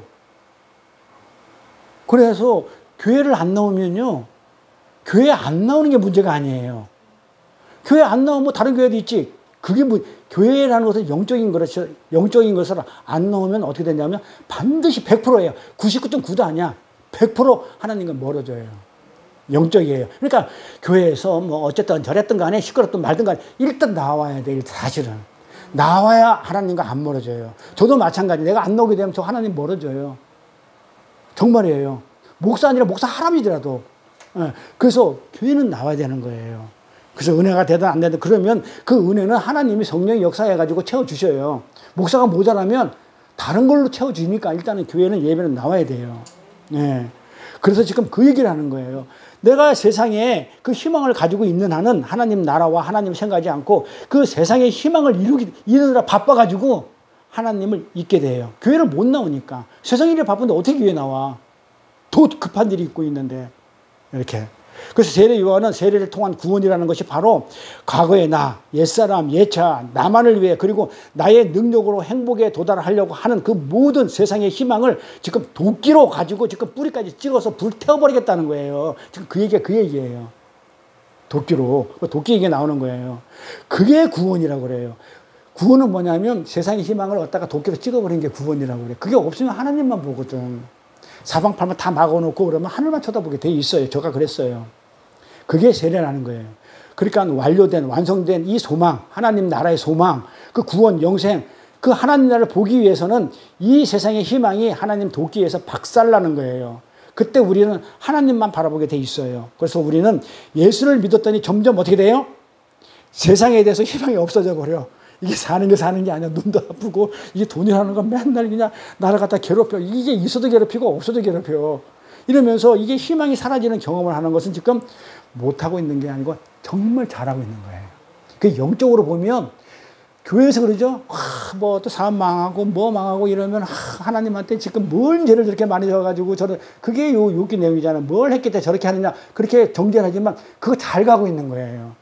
S1: 그래서 교회를 안 나오면요. 교회 안 나오는 게 문제가 아니에요. 교회 안 나오면 다른 교회도 있지. 그게 뭐 교회라는 것은 영적인 것을 안 넣으면 어떻게 되냐면 반드시 100%예요. 99.9도 아니야. 100% 하나님과 멀어져요. 영적이에요. 그러니까 교회에서 뭐 어쨌든 저랬든 간에 시끄럽든 말든 간에 일단 나와야 돼. 사실은. 나와야 하나님과 안 멀어져요. 저도 마찬가지. 내가 안 나오게 되면 저 하나님 멀어져요. 정말이에요. 목사 아니라 목사 할아버지라도. 그래서 교회는 나와야 되는 거예요. 그래서 은혜가 되든 안 되든 그러면 그 은혜는 하나님이 성령의 역사해가지고 채워주셔요. 목사가 모자라면 다른 걸로 채워주니까 일단은 교회는 예배는 나와야 돼요. 네. 그래서 지금 그 얘기를 하는 거예요. 내가 세상에 그 희망을 가지고 있는 한은 하나님 나라와 하나님을 생각하지 않고 그 세상의 희망을 이루느라 바빠가지고 하나님을 잊게 돼요. 교회를 못 나오니까. 세상 일에 바쁜데 어떻게 교회 나와? 더 급한 일이 있고 있는데. 이렇게. 그래서 세례 요한은 세례를 통한 구원이라는 것이 바로 과거의 나, 옛사람, 옛차, 나만을 위해 그리고 나의 능력으로 행복에 도달하려고 하는 그 모든 세상의 희망을 지금 도끼로 가지고 지금 뿌리까지 찍어서 불태워버리겠다는 거예요. 지금 그 얘기예요. 도끼로. 도끼 얘기가 나오는 거예요. 그게 구원이라고 그래요. 구원은 뭐냐면 세상의 희망을 얻다가 도끼로 찍어버리는 게 구원이라고 그래요. 그게 없으면 하나님만 보거든. 사방팔방 다 막아놓고 그러면 하늘만 쳐다보게 돼 있어요. 저가 그랬어요. 그게 세례라는 거예요. 그러니까 완성된 이 소망, 하나님 나라의 소망, 그 구원, 영생, 그 하나님 나라를 보기 위해서는 이 세상의 희망이 하나님 도끼에서 박살나는 거예요. 그때 우리는 하나님만 바라보게 돼 있어요. 그래서 우리는 예수를 믿었더니 점점 어떻게 돼요? 세상에 대해서 희망이 없어져 버려. 이게 사는 게 아니야. 눈도 아프고 이게 돈이라는 건 맨날 그냥 나를 갖다 괴롭혀. 이게 있어도 괴롭히고 없어도 괴롭혀. 이러면서 이게 희망이 사라지는 경험을 하는 것은 지금 못하고 있는 게 아니고 정말 잘하고 있는 거예요. 그 영적으로 보면 교회에서 그러죠. 뭐 또 사업 망하고 뭐 망하고 이러면 하나님한테 지금 뭘 죄를 저렇게 많이 져가지고 그게 요기 내용이잖아요. 뭘 했기 때문에 저렇게 하느냐. 그렇게 정죄하지만 그거 잘 가고 있는 거예요.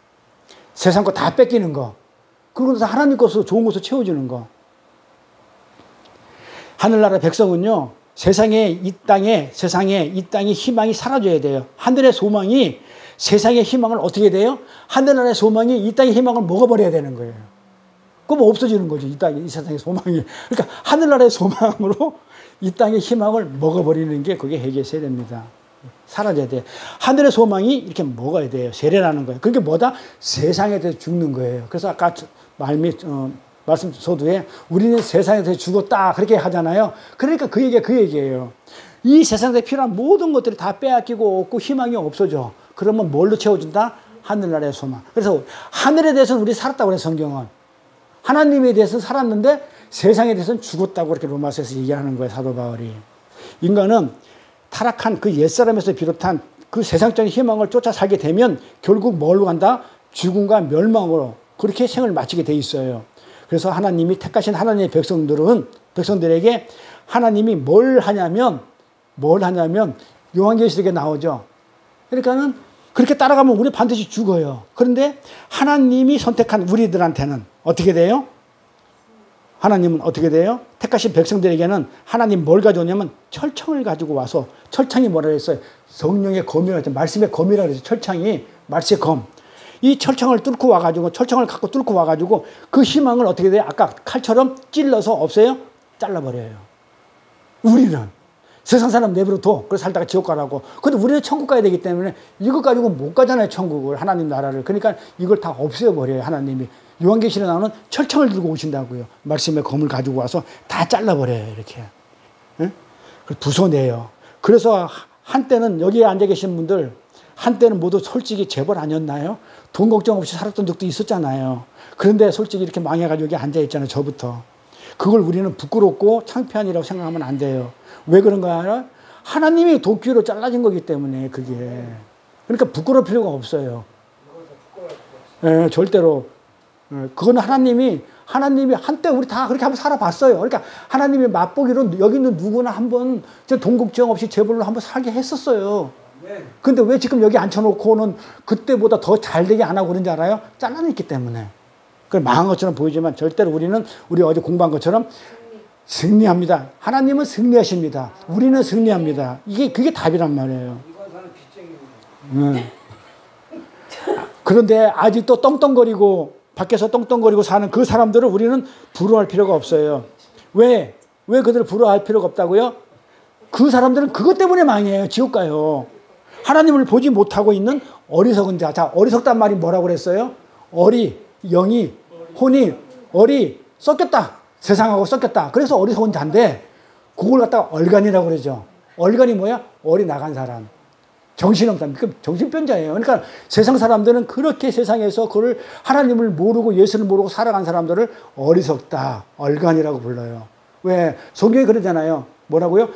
S1: 세상 거 다 뺏기는 거. 그러고 나서 하나님 것으로 좋은 것으로 채워주는 거. 하늘나라 백성은요. 세상에 이 땅에 희망이 사라져야 돼요. 하늘의 소망이 세상의 희망을 어떻게 돼요? 하늘나라의 소망이 이 땅의 희망을 먹어버려야 되는 거예요. 그럼 없어지는 거죠. 이 세상의 소망이. 그러니까 하늘나라의 소망으로 이 땅의 희망을 먹어버리는 게 그게 회개 세례입니다. 사라져야 돼요. 하늘의 소망이 이렇게 먹어야 돼요. 세례라는 거예요. 그게 뭐다? 세상에 대해서 죽는 거예요. 그래서 아까 말씀 서두에 우리는 세상에 대해서 죽었다 그렇게 하잖아요. 그러니까 그 얘기예요. 이 세상에 필요한 모든 것들이 다 빼앗기고 없고 희망이 없어져. 그러면 뭘로 채워준다? 하늘나라의 소망. 그래서 하늘에 대해서는 우리 살았다고 그래요. 성경은. 하나님에 대해서는 살았는데 세상에 대해서는 죽었다고 그렇게 로마서에서 얘기하는 거예요. 사도 바울이. 인간은 타락한 그 옛사람에서 비롯한 그 세상적인 희망을 쫓아 살게 되면 결국 뭘로 간다? 죽음과 멸망으로 그렇게 생을 마치게 돼 있어요. 그래서 하나님이 택하신 하나님의 백성들에게 하나님이 뭘 하냐면 요한계시록에 나오죠. 그러니까는 그렇게 따라가면 우리 반드시 죽어요. 그런데 하나님이 선택한 우리들한테는 어떻게 돼요? 하나님은 어떻게 돼요? 택하신 백성들에게는 하나님 뭘 가져오냐면 철창을 가지고 와서, 철창이 뭐라 그랬어요? 성령의 검이라고 했죠. 말씀의 검이라고 그랬어요. 철창이 말씀의 검. 이 철창을 뚫고 와가지고, 철창을 갖고 뚫고 와가지고 그 희망을 어떻게 돼요? 아까 칼처럼 찔러서 없애요? 잘라버려요. 우리는 세상 사람 내버려둬. 그래서 살다가 지옥 가라고. 근데 우리는 천국 가야 되기 때문에 이거 가지고 못 가잖아요. 천국을. 하나님 나라를. 그러니까 이걸 다 없애버려요. 하나님이. 요한계시록에 나오는 철창을 들고 오신다고요. 말씀의 검을 가지고 와서 다 잘라버려요. 이렇게. 응? 부숴내요. 그래서 한때는 여기에 앉아 계신 분들 한때는 모두 솔직히 재벌 아니었나요? 돈 걱정 없이 살았던 적도 있었잖아요. 그런데 솔직히 이렇게 망해가지고 여기 앉아있잖아요. 저부터. 그걸 우리는 부끄럽고 창피한이라고 생각하면 안 돼요. 왜 그런가? 하나님이 도끼로 잘라진 거기 때문에 그게. 그러니까 부끄러울 필요가 없어요. 예, 절대로. 그건 하나님이 한때 우리 다 그렇게 한번 살아봤어요. 그러니까 하나님이 맛보기로 여기 있는 누구나 한번 돈 걱정 없이 재벌로 한번 살게 했었어요. 근데 왜 지금 여기 앉혀놓고는 그때보다 더 잘되게 안 하고 그런지 알아요? 잘라냈기 때문에. 그 망한 것처럼 보이지만 절대로 우리는 우리 어제 공부한 것처럼 승리합니다. 하나님은 승리하십니다. 우리는 승리합니다. 그게 답이란 말이에요. 그런데 아직도 떵떵거리고 밖에서 떵떵거리고 사는 그 사람들을 우리는 부러워할 필요가 없어요. 왜 그들을 부러워할 필요가 없다고요? 그 사람들은 그것 때문에 망해요. 지옥 가요. 하나님을 보지 못하고 있는 어리석은 자. 자, 어리석단 말이 뭐라고 그랬어요? 영이, 혼이, 섞였다. 세상하고 섞였다. 그래서 어리석은 자인데 그걸 갖다가 얼간이라고 그러죠. 얼간이 뭐야? 나간 사람. 정신없다. 정신병자예요. 그러니까 세상 사람들은 그렇게 세상에서 그걸 하나님을 모르고 예수를 모르고 살아간 사람들을 어리석다. 얼간이라고 불러요. 왜? 성경에 그러잖아요. 뭐라고요?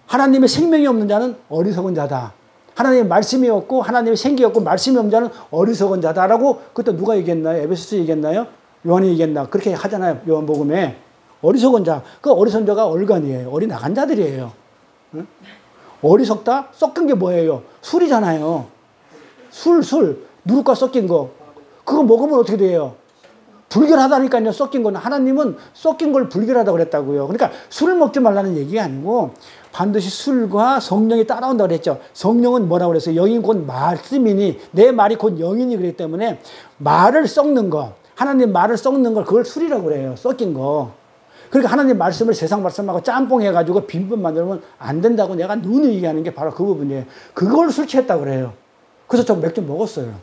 S1: 하나님의 생명이 없는 자는 어리석은 자다. 하나님의 말씀이 없고 하나님의 생기 없고 말씀이 없는 자는 어리석은 자다라고 그때 누가 얘기했나요? 에베소서 얘기했나요? 요한이 얘기했나? 그렇게 하잖아요. 요한복음에. 어리석은 자. 그 어리석은 자가 얼간이에요. 어리나간 자들이에요. 응? 어리석다? 섞은 게 뭐예요? 술이잖아요. 술. 누룩과 섞인 거. 그거 먹으면 어떻게 돼요? 불결하다니까요. 섞인 거는. 하나님은 섞인 걸 불결하다고 그랬다고요. 그러니까 술을 먹지 말라는 얘기가 아니고 반드시 술과 성령이 따라온다고 그랬죠. 성령은 뭐라고 그랬어요? 영이 곧 말씀이니 내 말이 곧 영이니 그랬기 때문에 말을 섞는 거. 하나님 말을 섞는 걸 그걸 술이라고 그래요. 섞인 거. 그러니까 하나님 말씀을 세상 말씀하고 짬뽕 해가지고 빈분 만들면 안 된다고 내가 누누이 얘기하는 게 바로 그 부분이에요. 그걸 술 취했다고 그래요. 그래서 저 맥주 먹었어요.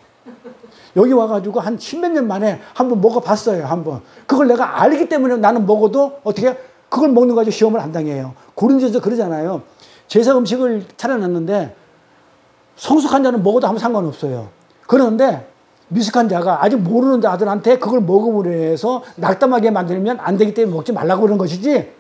S1: 여기 와가지고 한 십몇 년 만에 한번 먹어봤어요. 한번. 그걸 내가 알기 때문에 나는 먹어도 어떻게 그걸 먹는 거 가지고 시험을 안 당해요. 고린도에서 그러잖아요. 제사 음식을 차려놨는데 성숙한 자는 먹어도 아무 상관없어요. 그런데 미숙한 자가 아직 모르는 자들한테 그걸 먹음으로 해서 낙담하게 만들면 안 되기 때문에 먹지 말라고 그런 것이지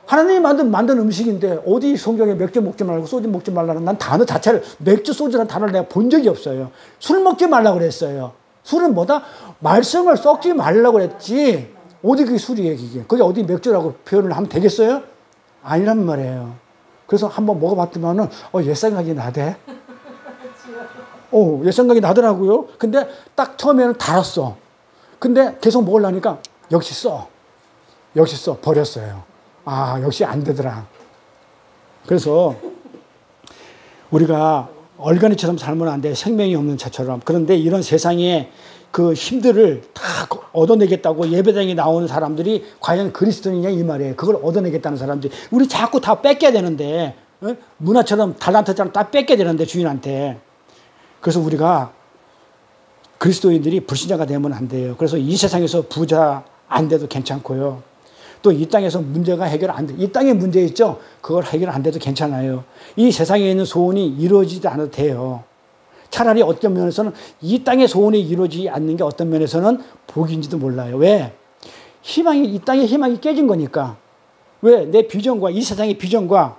S1: 하나님이 만든 음식인데 어디 성경에 맥주 먹지 말고 소주 먹지 말라는 난 단어 자체를 맥주 소주라는 단어를 내가 본 적이 없어요. 술 먹지 말라고 그랬어요. 술은 뭐다? 말씀을 섞지 말라고 그랬지 어디 그게 술이에요 이게. 그게 어디 맥주라고 표현을 하면 되겠어요? 아니란 말이에요. 그래서 한번 먹어봤더만은 옛 생각이 나대. 옛 생각이 나더라고요. 근데 딱 처음에는 달았어. 근데 계속 먹으려니까 역시 써. 버렸어요. 역시 안 되더라. 그래서 우리가 얼간이처럼 살면 안 돼. 생명이 없는 자처럼. 그런데 이런 세상에 그 힘들을 다 얻어내겠다고 예배당에 나오는 사람들이 과연 그리스도인이냐 이 말이에요. 그걸 얻어내겠다는 사람들이. 우리 자꾸 다 뺏겨야 되는데 문화처럼 달란트처럼 다 뺏겨야 되는데 주인한테. 그래서 우리가 그리스도인들이 불신자가 되면 안 돼요. 그래서 이 세상에서 부자 안 돼도 괜찮고요. 또 이 땅에서 문제가 해결 안 돼. 이 땅에 문제 있죠? 그걸 해결 안 돼도 괜찮아요. 이 세상에 있는 소원이 이루어지지 않아도 돼요. 차라리 어떤 면에서는 이 땅의 소원이 이루어지지 않는 게 어떤 면에서는 복인지도 몰라요. 왜? 이 땅의 희망이 깨진 거니까. 왜? 내 비전과 이 세상의 비전과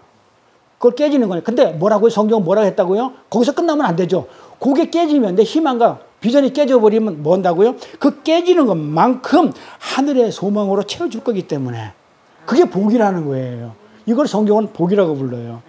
S1: 그걸 깨지는 거예요. 근데 뭐라고요? 성경은 뭐라고 했다고요? 거기서 끝나면 안 되죠. 그게 깨지면 내 희망과 비전이 깨져버리면 뭐 한다고요? 그 깨지는 것만큼 하늘의 소망으로 채워줄 거기 때문에 그게 복이라는 거예요. 이걸 성경은 복이라고 불러요.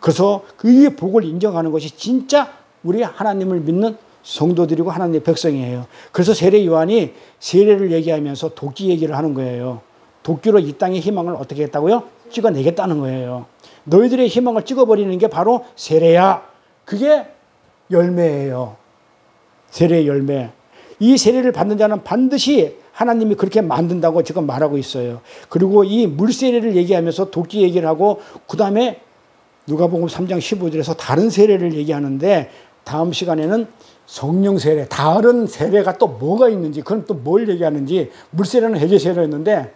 S1: 그래서 그 복을 인정하는 것이 진짜 우리 하나님을 믿는 성도들이고 하나님의 백성이에요. 그래서 세례 요한이 세례를 얘기하면서 도끼 얘기를 하는 거예요. 도끼로 이 땅의 희망을 어떻게 했다고요? 찍어내겠다는 거예요. 너희들의 희망을 찍어버리는 게 바로 세례야. 그게 열매예요. 세례의 열매. 이 세례를 받는 자는 반드시 하나님이 그렇게 만든다고 지금 말하고 있어요. 그리고 이 물세례를 얘기하면서 도끼 얘기를 하고 그 다음에 누가복음 3장 15절에서 다른 세례를 얘기하는데 다음 시간에는 성령 세례, 다른 세례가 또 뭐가 있는지, 그건 또 뭘 얘기하는지. 물세례는 회개 세례였는데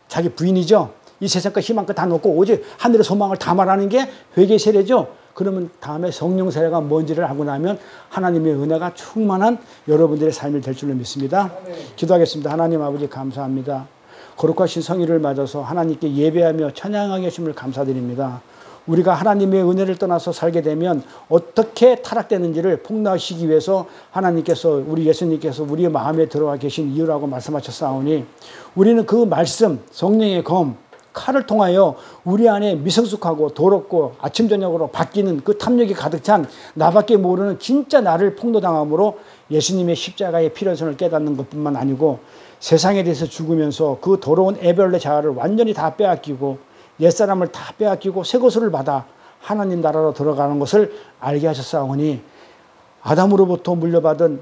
S1: 자기 부인이죠. 이 세상과 희망과 다 놓고 오직 하늘의 소망을 다 말하는 게 회개 세례죠. 그러면 다음에 성령 세례가 뭔지를 하고 나면 하나님의 은혜가 충만한 여러분들의 삶이 될 줄로 믿습니다. 기도하겠습니다. 하나님 아버지 감사합니다. 거룩하신 성의를 맞아서 하나님께 예배하며 찬양하게 하심을 감사드립니다. 우리가 하나님의 은혜를 떠나서 살게 되면 어떻게 타락되는지를 폭로하시기 위해서 하나님께서, 우리 예수님께서 우리의 마음에 들어와 계신 이유라고 말씀하셨사오니 우리는 그 말씀, 성령의 검, 칼을 통하여 우리 안에 미성숙하고 더럽고 아침 저녁으로 바뀌는 그 탐욕이 가득 찬 나밖에 모르는 진짜 나를 폭로당함으로 예수님의 십자가의 필요성을 깨닫는 것뿐만 아니고 세상에 대해서 죽으면서 그 더러운 애별의 자아를 완전히 다 빼앗기고 옛사람을 다 빼앗기고 새 것을 받아 하나님 나라로 들어가는 것을 알게 하셨사오니 아담으로부터 물려받은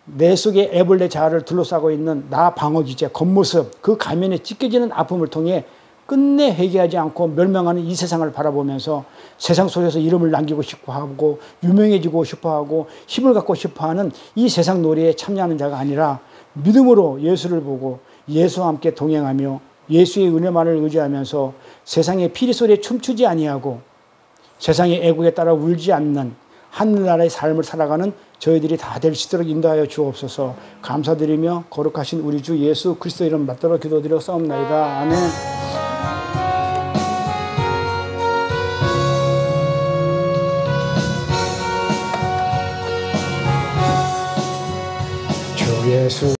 S1: 내 속에 애벌레 자아를 둘러싸고 있는 나 방어 기제, 겉모습, 그 가면에 찢겨지는 아픔을 통해 끝내 회개하지 않고 멸망하는 이 세상을 바라보면서 세상 속에서 이름을 남기고 싶어하고 유명해지고 싶어하고 힘을 갖고 싶어하는 이 세상 놀이에 참여하는 자가 아니라 믿음으로 예수를 보고 예수와 함께 동행하며 예수의 은혜만을 의지하면서 세상의 피리 소리에 춤추지 아니하고 세상의 애국에 따라 울지 않는 하늘나라의 삶을 살아가는 저희들이 다 될 수 있도록 인도하여 주옵소서. 감사드리며 거룩하신 우리 주 예수 그리스도 이름 받들어 기도드려 싸움나이다. 아멘. 주 예수